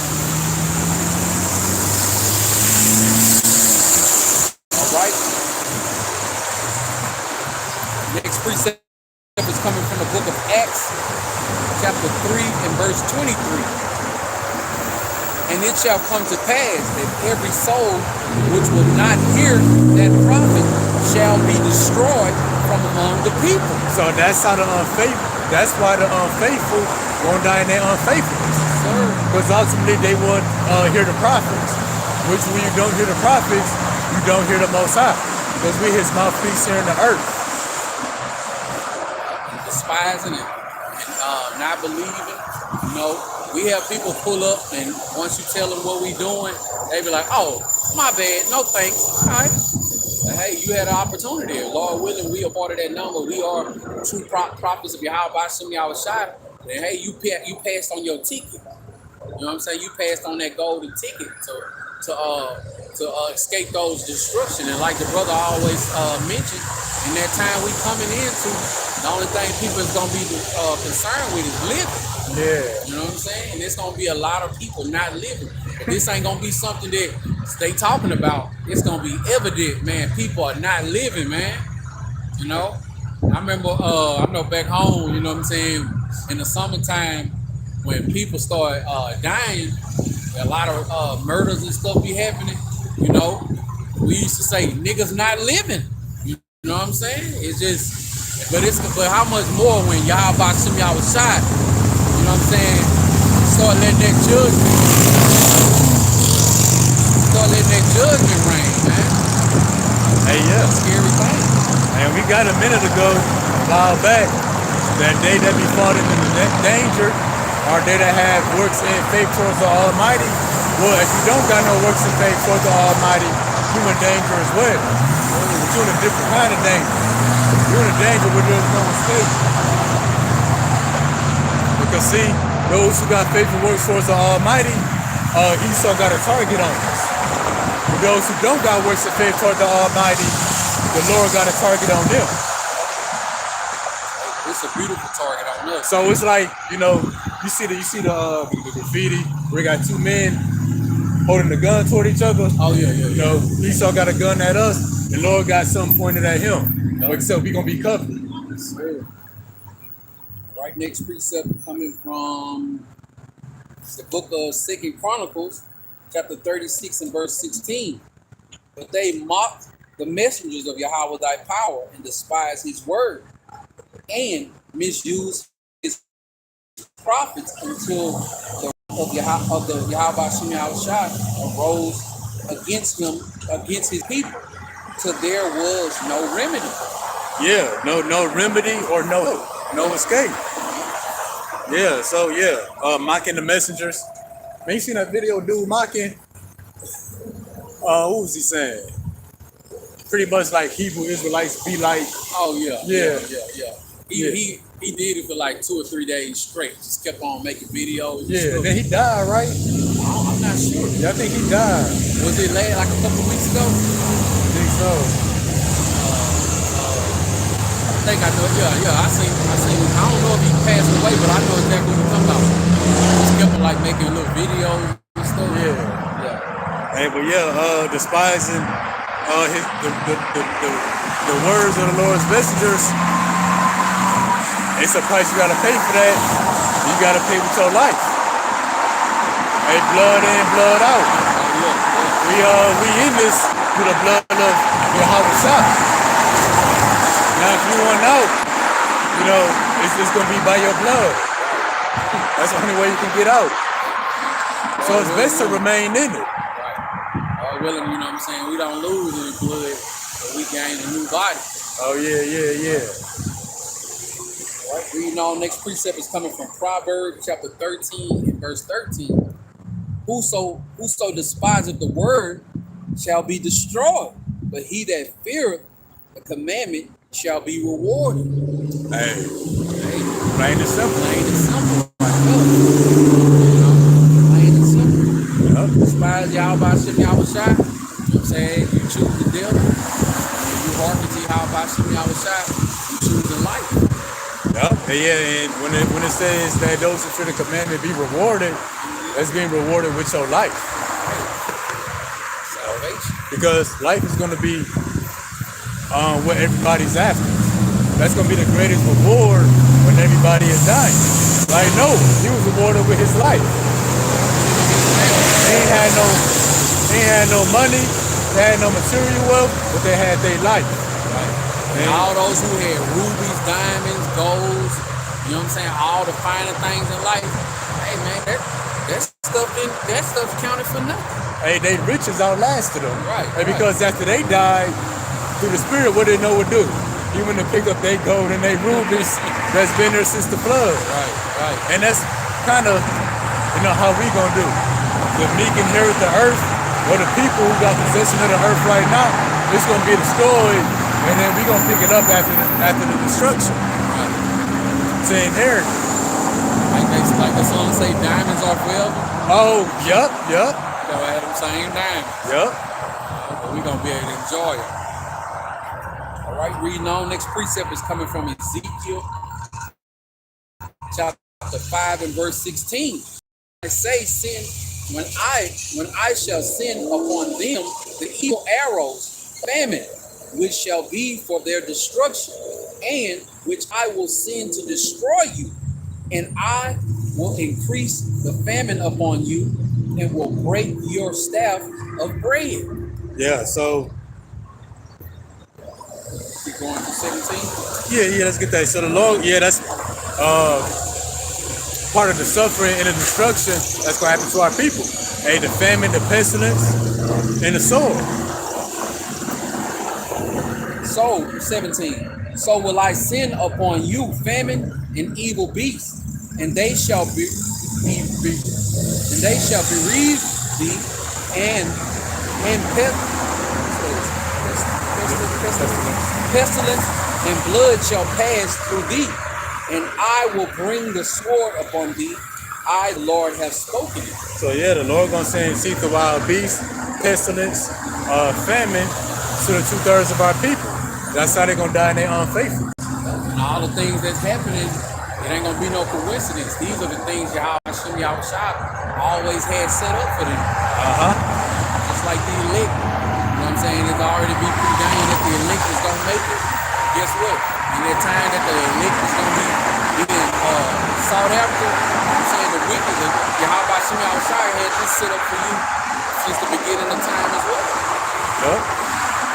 Next precept is coming from the book of Acts, chapter 3 and verse 23. And it shall come to pass that every soul which will not hear that prophet shall be destroyed from among the people. So that's how that's why the unfaithful won't die in their unfaithfulness. Because ultimately they would hear the prophets. Which when you don't hear the prophets, you don't hear the Most High. Because we his mouthpiece here in the earth. Despising it and not believing. You know, we have people pull up, and once you tell them what we doing, they be like, "Oh, my bad, no thanks." All right, but hey, you had an opportunity. Lord willing, we are part of that number. We are true prophets of Yahweh Bashim Yahushua. And hey, you passed on your ticket. You know what I'm saying? You passed on that golden ticket to escape those destruction. And like the brother always mentioned, in that time we coming into, the only thing people is gonna be concerned with is living. Yeah. You know what I'm saying? And it's gonna be a lot of people not living. But this ain't gonna be something that they talking about. It's gonna be evident, man. People are not living, man. You know? I remember I know back home, you know what I'm saying, in the summertime when people start dying, a lot of murders and stuff be happening, you know. We used to say niggas not living. You know what I'm saying? It's just, but how much more when Yahweh Bashim Yahushua, you know what I'm saying, start letting that judgment reign, man. Hey, yeah. Scary thing. And we got a minute ago, a while back, that they that be falling into that danger are they that have works and faith towards the Almighty. Well, if you don't got no works and faith towards the Almighty, you're in danger as well. But you're in a different kind of danger. You're in a danger where there's no escape. Because see, those who got faith and works towards the Almighty, Esau got a target on us. But those who don't got works and faith towards the Almighty, the Lord got a target on them. It's a beautiful target on us. So it's like, you know, you see the graffiti where we got two men holding the gun toward each other. Oh yeah. You know, Esau got a gun at us, the Lord got something pointed at him. Yep. Except we gonna be covered. Sure. Right, next precept coming from the book of 2 Chronicles, chapter 36 and verse 16. But they mocked the messengers of Yahweh thy power and despised his word and misused his prophets until the of the Yahweh Bashim Yahushua arose against him, against his people, till there was no remedy. Yeah, no remedy or no escape. Yeah, so yeah, mocking the messengers. Man, you seen that video dude mocking? What was he saying? Pretty much like Hebrew Israelites be like. Oh yeah. He did it for like 2 or 3 days straight. Just kept on making videos. Yeah, then he died, right? I'm not sure. Yeah, I think he died. Was it like a couple weeks ago? I think so. I think I know. Yeah. I seen. I don't know if he passed away, but I know exactly what you're talking about. He just kept on like making little videos and stuff. Hey, but yeah, despising the words of the Lord's messengers, it's a price you gotta pay for that. You gotta pay with your life. Hey, blood in, blood out. We in this through the blood of Yahweh Shah. Now, if you want out, it's gonna be by your blood. That's the only way you can get out. So it's best to remain in it. All willing, you know what I'm saying? We don't lose any blood, but we gain a new body. Oh yeah. Right. Reading on, next precept is coming from Proverbs chapter 13 and verse 13. Whoso despiseth the word shall be destroyed, but he that feareth the commandment shall be rewarded. Hey, plain and simple. Plain and simple. Plain and simple. Yep. Despise Yahweh Shem Yahweh Shai. You know what I'm saying? You choose the devil. If you hearken to Yahweh Shem Yahweh Shai, you choose the life. Yep. And when it says that those who fear the commandment be rewarded, that's being rewarded with your life. Salvation. Because life is going to be what everybody's after. That's going to be the greatest reward when everybody is dying. Like Noah, he was rewarded with his life. They ain't had no money, they had no material wealth, but they had their life. And all those who had rubies, diamonds, golds, you know what I'm saying, all the finer things in life, hey man, that stuff counted for nothing. Hey, they riches outlasted them. Right. And because after they died, through the spirit, what did Noah do? He went to pick up their gold and their rubies that's been there since the flood. Right. And that's kind of, how we gonna do. The meek inherit the earth, or the people who got possession of the earth right now, it's gonna be destroyed, and then we gonna pick it up after the destruction. Right. To inherit it. Like the song say, diamonds are forever. Oh, yup. They'll have them same diamonds. Yup. But we're gonna be able to enjoy it. All right, reading on. Next precept is coming from Ezekiel chapter 5 and verse 16. I say, when I shall send upon them the evil arrows, famine, which shall be for their destruction, and which I will send to destroy you, and I will increase the famine upon you, and will break your staff of bread. Yeah, so Keep going to 17. yeah, let's get that. So the Lord, that's part of the suffering and the destruction that's gonna happen to our people. Hey, the famine, the pestilence, and the sword. So 17. So will I send upon you famine and evil beasts, and they shall bereave thee, and pestilence and blood shall pass through thee, and I will bring the sword upon thee. I, the Lord, have spoken it. So yeah, the Lord gonna send seek the wild beast, pestilence, famine to the 2/3 of our people. That's how they're gonna die in their unfaithful. And all the things that's happening, it ain't gonna be no coincidence. These are the things Yahweh Shem Yahweh Shai always had set up for them. Just like the elect. You know what I'm saying? It's already be preordained that the elect is gonna make it. Guess what? In that time that the elect is gonna be being sought after, I'm saying the wicked, Yahweh Shem Yahweh Shai had this set up for you since the beginning of time as well. Yep.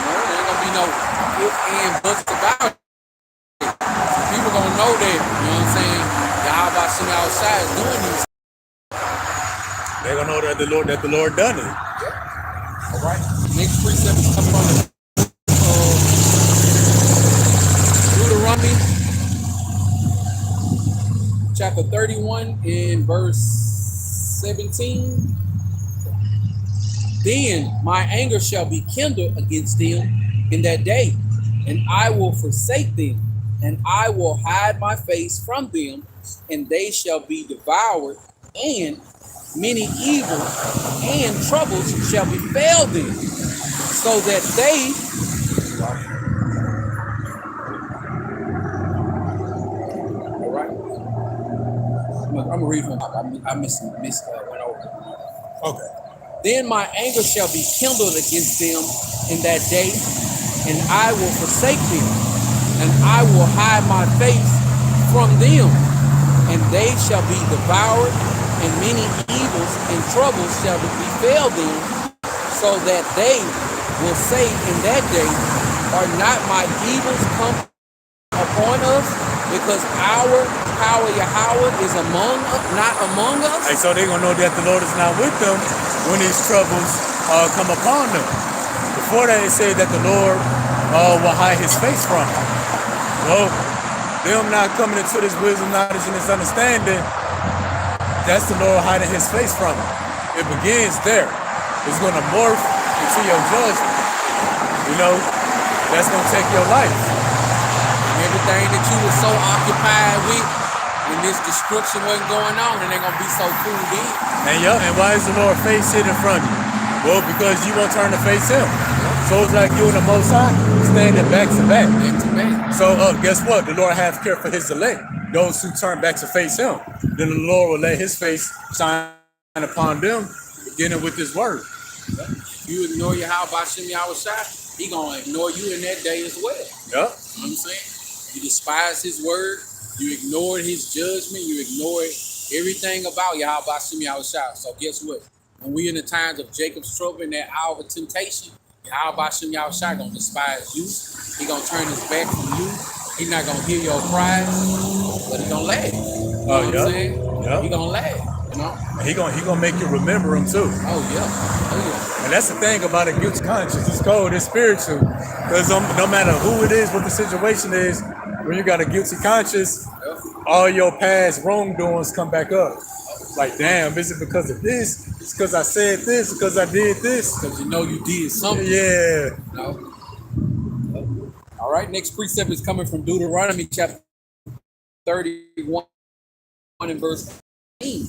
There ain't gonna be no if and buts about it. So people gonna know that, you know what I'm saying? Yahweh Shem Yahweh Shai is doing these. They're gonna know that the Lord done it. All right. Next precept is coming from Deuteronomy chapter 31 in verse 17. Then my anger shall be kindled against them in that day, and I will forsake them, and I will hide my face from them, and they shall be devoured, and many evils and troubles shall befall them, so that they all right. I'm gonna read from I missed went over. Okay. Then my anger shall be kindled against them in that day, and I will forsake them, and I will hide my face from them, and they shall be devoured, and many evils and troubles shall befall them, so that they will say in that day, are not my evils come upon us, because our power Yahweh is not among us? Hey, so they're going to know that the Lord is not with them when these troubles come upon them. Before that, it said that the Lord will hide his face from them. Well, them not coming into this wisdom, knowledge, and this understanding, that's the Lord hiding his face from them. It begins there. It's going to morph into your judgment. You know, that's going to take your life. Everything that you were so occupied with when this destruction wasn't going on, and they're gonna be so cool then. And why is the Lord face hidden from you? Well, because you won't turn to face him. So it's like you and the Most High standing back to back. Back to back. So guess what? The Lord has care for his elect, those who turn back to face him. Then the Lord will let his face shine upon them, beginning with his word. You ignore Yahweh Bashim Yahushua, he gonna ignore you in that day as well. Yep. You know what I'm saying? You despise his word, you ignored his judgment, you ignored everything about Yahweh Bashim Yahushua. So guess what? When we in the times of Jacob's trouble in that hour of temptation, Yahweh Bashim Yahushua gonna despise you. He gonna turn his back from you. He not gonna hear your cries, but he gonna laugh. You know what I'm saying? Yep. He gonna laugh. You know? And he gonna make you remember him too. Oh yeah. And that's the thing about a guilty conscience. It's cold, it's spiritual. Because no matter who it is, what the situation is, when you got a guilty conscience, all your past wrongdoings come back up. Like, damn, is it because of this? It's because I said this, because I did this. Because you know you did something. Yeah. No. All right, next precept is coming from Deuteronomy chapter 31 and verse 18.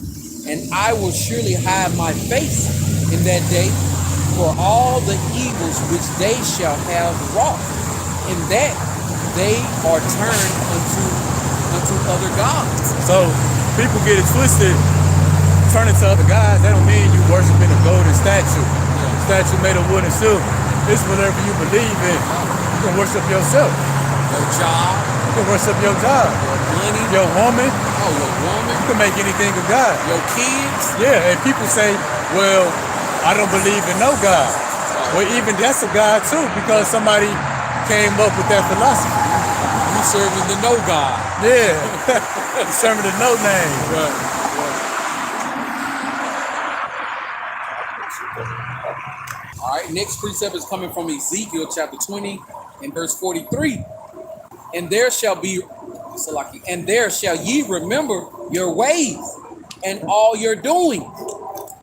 And I will surely hide my face in that day for all the evils which they shall have wrought, in that they are turned unto other gods. So people get it twisted, turning to other gods. That don't mean you worshiping a golden statue. Statue made of wood and silver. It's whatever you believe in. You can worship yourself. Your job. You can worship your job. Your money. Your woman. Oh, your woman. You can make anything a God. Your kids. Yeah, and people say, well, I don't believe in no God. Well, even that's a God too, because somebody came up with that philosophy. You serving the no God. Yeah. You serving the no name. Right. All right, next precept is coming from Ezekiel chapter 20 and verse 43. And there shall ye remember your ways and all your doings,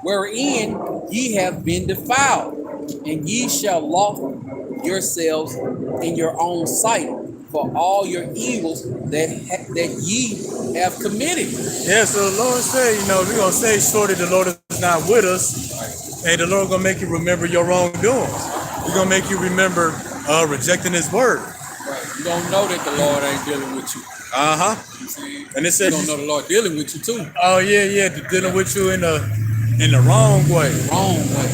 wherein ye have been defiled, and ye shall love yourselves in your own sight for all your evils that ye have committed. Yeah, so the Lord said, we're going to say shortly the Lord is not with us. Hey, the Lord going to make you remember your wrongdoings. He's going to make you remember rejecting his word. Right. You don't know that the Lord ain't dealing with you. Uh-huh. And it says you don't know the Lord dealing with you too. Oh yeah, dealing with you in the wrong way. Wrong way.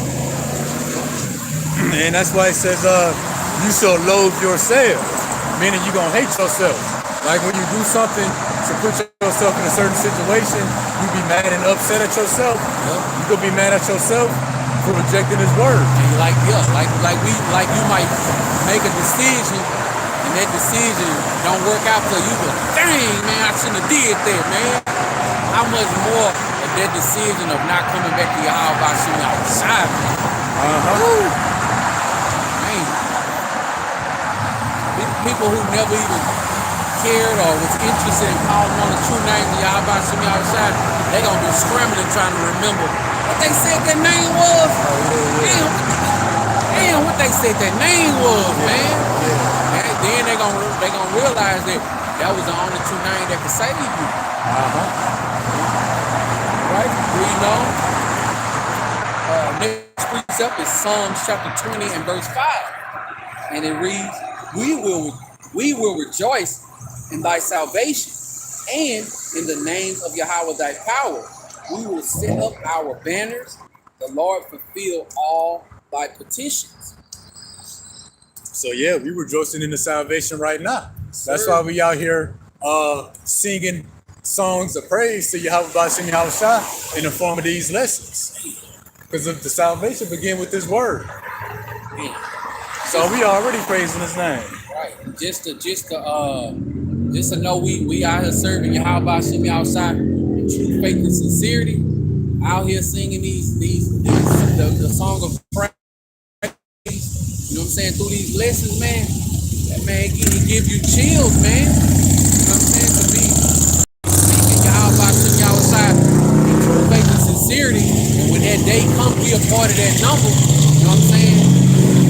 And that's why it says you shall loathe yourself, meaning you're gonna hate yourself. Like when you do something to put yourself in a certain situation, you be mad and upset at yourself. You could be mad at yourself for rejecting his word. And like you might make a decision. And that decision don't work out for you, but dang, man, I shouldn't have did that, man. How much more of that decision of not coming back to Yahweh Bashim Yahushua? Man. People who never even cared or was interested in calling on the true name of Yahweh Bashim Yahushua, they gonna be scrambling trying to remember what they said that name was. Damn, what they said that name was, man. Then they gonna realize that was the only true name that could save you. Right? Next precept is Psalms chapter 20 and verse 5, and it reads, "We will rejoice in thy salvation, and in the name of Yahweh thy power, we will set up our banners. the Lord fulfill all thy petitions. So yeah, we rejoicing in the salvation right now. That's Sir. why we out here singing songs of praise to Yahweh Bashim Yahushua in the form of these lessons. Because of the salvation begin with this word. Man, So we already praising his name. right. Just to know we out here serving Yahweh Bashim outside in true faith and sincerity. Out here singing the song of praise. You know what I'm saying? Through these lessons, man. That man he give you chills, man. You know what I'm saying? To be speaking Yahweh Bashim outside in true faith and sincerity. And when that day comes, be a part of that number. You know what I'm saying?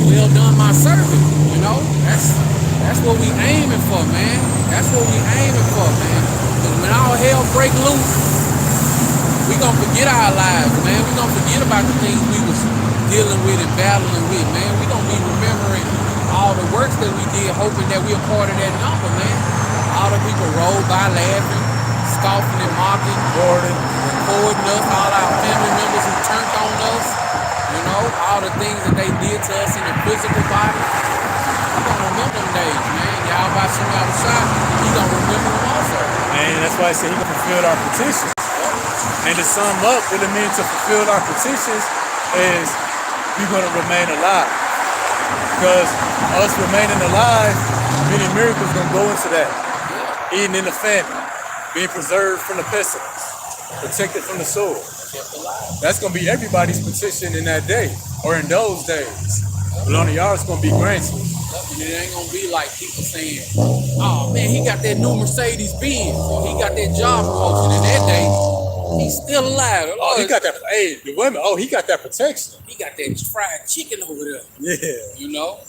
Well done, my servant. You know, that's what we aiming for, man. That's what we aiming for, man. Because when all hell break loose, we gonna forget our lives, man. We gonna forget about the things we was dealing with and battling with, man. We gonna be remembering all the works that we did, hoping that we a part of that number, man. All the people rolled by laughing, scoffing and mocking, recording us, all our family members who turned on us, you know, all the things that they did to us in the physical body. We gonna remember them days, man. Y'all by some outside, he gonna remember them also. And that's why I say he can fulfill our petitions. And to sum up, what it means to fulfill our petitions is we're going to remain alive. Because us remaining alive, many miracles going to go into that. Eating in the famine, being preserved from the pestilence, protected from the sword. That's going to be everybody's petition in that day, or in those days. But only ours going to be granted. It ain't gonna be like people saying, oh man, he got that new Mercedes Benz, or he got that job promotion. In that day, he's still alive. Oh, he got that. Hey, the women. Oh, he got that protection. He got that fried chicken over there. Yeah. You know,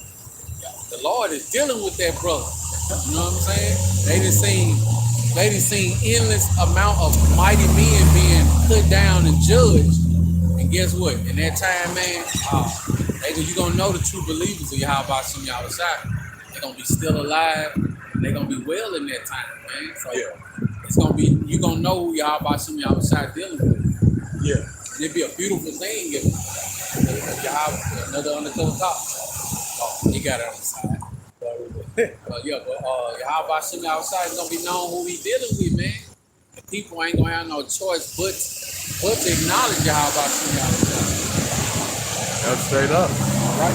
the Lord is dealing with that brother. You know what I'm saying? They done seen endless amount of mighty men being put down and judged. And guess what? In that time, man, you gonna know the true believers of Yahweh Bashim Yahushua. They're gonna be still alive. They're gonna be well in that time, man. So it's gonna be, you gonna know who Yahweh Bashim Yahushua dealing with. Yeah. And it'd be a beautiful thing if Yahweh, another undercover cop. Oh, he got it on the side. Yahweh Bashim Yahushua is gonna be known who he dealing with, man. The people ain't gonna have no choice but to acknowledge Yahweh Bashim Yahushua. That's straight up. All right.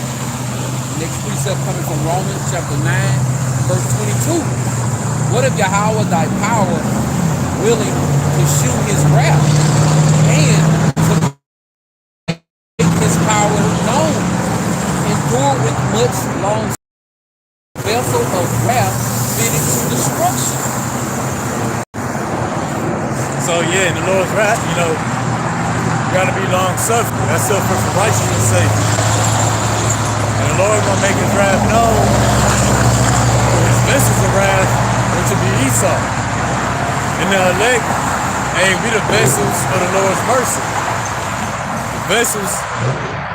Next precept coming from Romans chapter 9, verse 22. What if Yahweh thy power willing to shew his wrath and to make his power known, endure with much long vessel of wrath fitted to destruction? So yeah, in the Lord's wrath, you know, you gotta be long suffering. That's suffering for righteousness' sake. And the Lord gonna make his wrath known. His vessels of wrath, which will be Esau. And the elect, hey, we the vessels of the Lord's mercy. The vessels,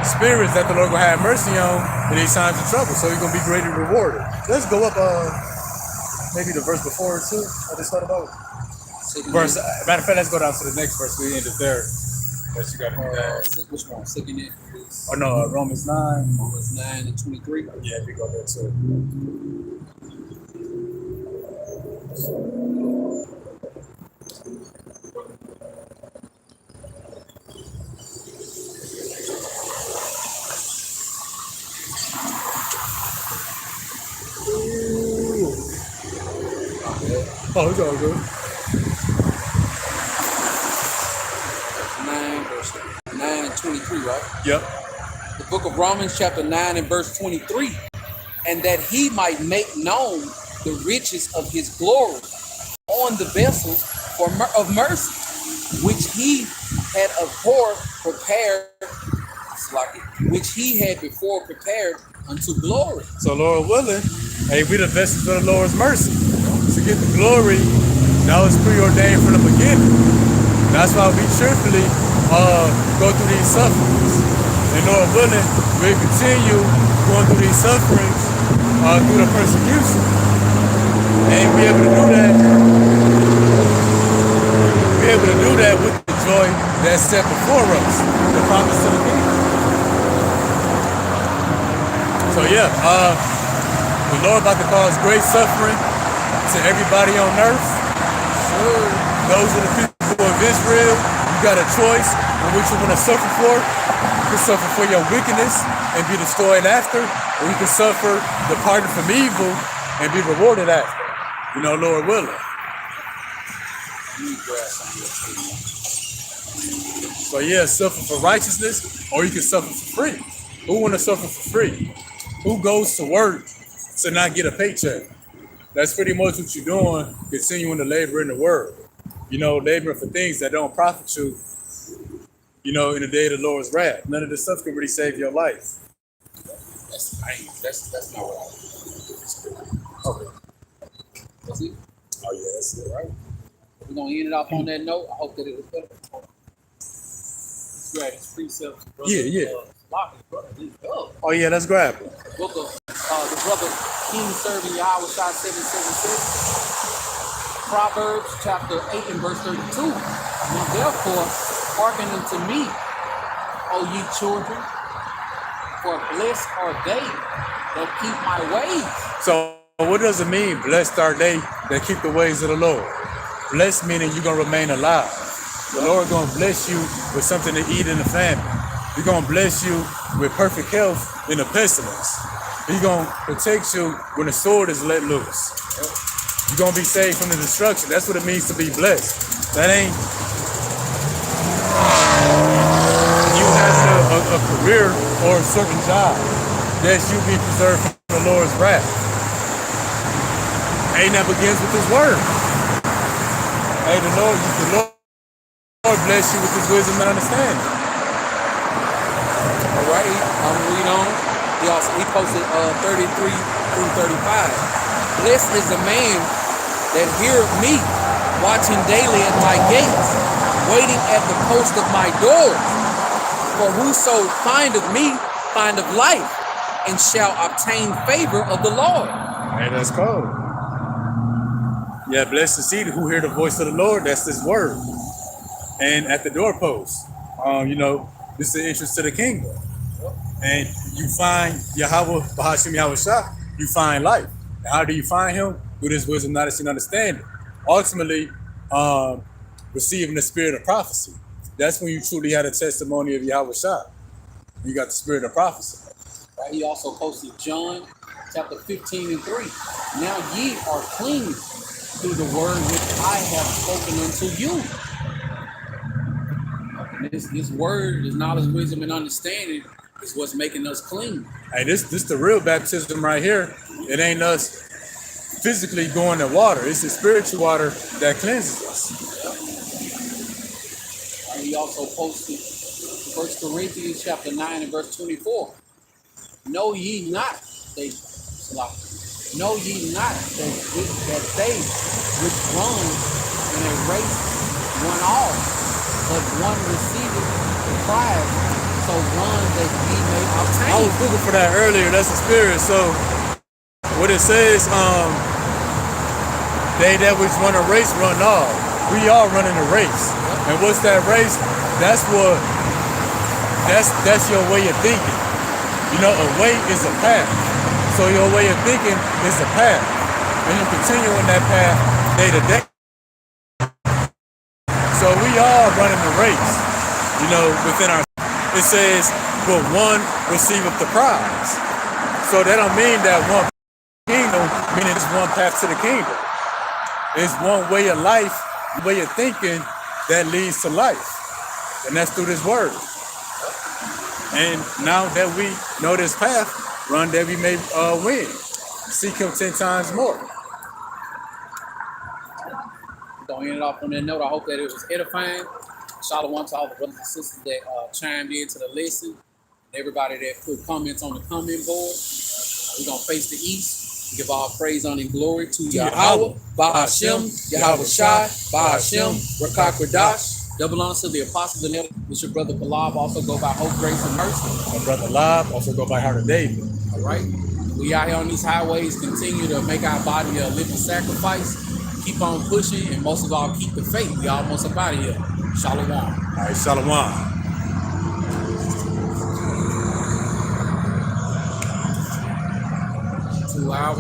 spirits that the Lord gonna have mercy on in these times of trouble. So he's gonna be greatly rewarded. Let's go up maybe the verse before it too. I just thought about it. Verse, matter of fact, let's go down to the next verse. We ended there. But you got to do that. Which one? Second it? Oh no, Romans 9. Romans 9 and 23. Yeah, we go there too. Oh, it's all good. 9 and 23, right? Yep. The book of Romans chapter 9 and verse 23. And that he might make known the riches of his glory on the vessels of mercy, which he had afore prepared, which he had before prepared unto glory. So Lord willing, hey, we the vessels of the Lord's mercy. To get the glory, that was preordained from the beginning. That's why we cheerfully go through these sufferings. And Lord willing, we'll continue going through these sufferings through the persecution. And be able to do that. Be able to do that with the joy that's set before us, the promise to the kingdom. So yeah, the Lord about to cause great suffering to everybody on earth. Sure. Those are the people of Israel. You got a choice on which you want to suffer for. You can suffer for your wickedness and be destroyed after, or you can suffer the pardon from evil and be rewarded after. You know, Lord willing. So yeah, suffer for righteousness, or you can suffer for free. Who want to suffer for free? Who goes to work to not get a paycheck? That's pretty much what you're doing, continuing to labor in the world. You know, laboring for things that don't profit you, you know, in the day of the Lord's wrath. None of this stuff can really save your life. That's not what I. Okay. That's it. Oh yeah, that's it, right? We're gonna end it off on that note. I hope that it was better. Grab his precepts, brother. Yeah. Brother, let's go. Oh yeah, let's grab it. Book of the brother King serving Yahweh 777. Proverbs chapter 8 and verse 32. Now therefore, hearken unto me, O ye children, for blessed are they that keep my ways. So what does it mean, blessed are they that keep the ways of the Lord? Blessed meaning you're going to remain alive. The Lord going to bless you with something to eat in the family. He's going to bless you with perfect health in the pestilence. He's going to protect you when the sword is let loose. You're going to be saved from the destruction. That's what it means to be blessed. That ain't you having a career or a certain job. That you be preserved from the Lord's wrath. And that begins with his word. Hey, the Lord bless you with his wisdom and understanding. All right, I'm gonna read on. He posted 33 through 35. Blessed is the man that heareth me, watching daily at my gates, waiting at the post of my doors. For whoso findeth me findeth life, and shall obtain favor of the Lord. Hey, that's cool. Yeah, blessed is he who hear the voice of the Lord. That's his word. And at the doorpost, you know, this is the entrance to the kingdom. And you find Yahweh, Bahashim Yahweh Shah, you find life. And how do you find him? Through this wisdom, knowledge, and understanding. Ultimately, receiving the spirit of prophecy. That's when you truly had a testimony of Yahweh Shah. You got the spirit of prophecy. Right, he also posted John chapter 15 and 3. Now ye are clean through the word which I have spoken unto you. And this word, this knowledge, wisdom, and understanding is what's making us clean. Hey, this the real baptism right here. It ain't us physically going to water. It's the spiritual water that cleanses us. And he also posted 1 Corinthians chapter 9 and verse 24. Know ye not that they which run in a race run all, but one receiveth the prize, so run that ye may obtain. I was looking for that earlier. That's the spirit. So what it says, they that which run a race run all. We are running a race. And what's that race? That's your way of thinking. You know, a way is a path. So your way of thinking is a path. And you continue on that path day to day. So we are running the race, you know, within our, it says, but one receiveth the prize. So that don't mean that one kingdom, meaning it's one path to the kingdom. It's one way of life, way of thinking that leads to life. And that's through this word. And now that we know this path, run that we may win. Seek him 10 times more. Don't end it off on that note. I hope that it was edifying. Shalom to all the brothers and sisters that chimed in to the lesson. Everybody that put comments on the comment board. We're going to face the east. Give all praise, honor, and glory to Yahweh, Bahashem, Yahweh Shai, Bahashem, Rakak Radash. Double honor to the apostles and elders. It's your brother Balab, also go by hope, grace, and mercy. My brother Lob, also go by Heart of David. All right. We out here on these highways, continue to make our body a living sacrifice. Keep on pushing, and most of all, keep the faith. We almost up out of here. Shalom. All right, shalom. 2 hours.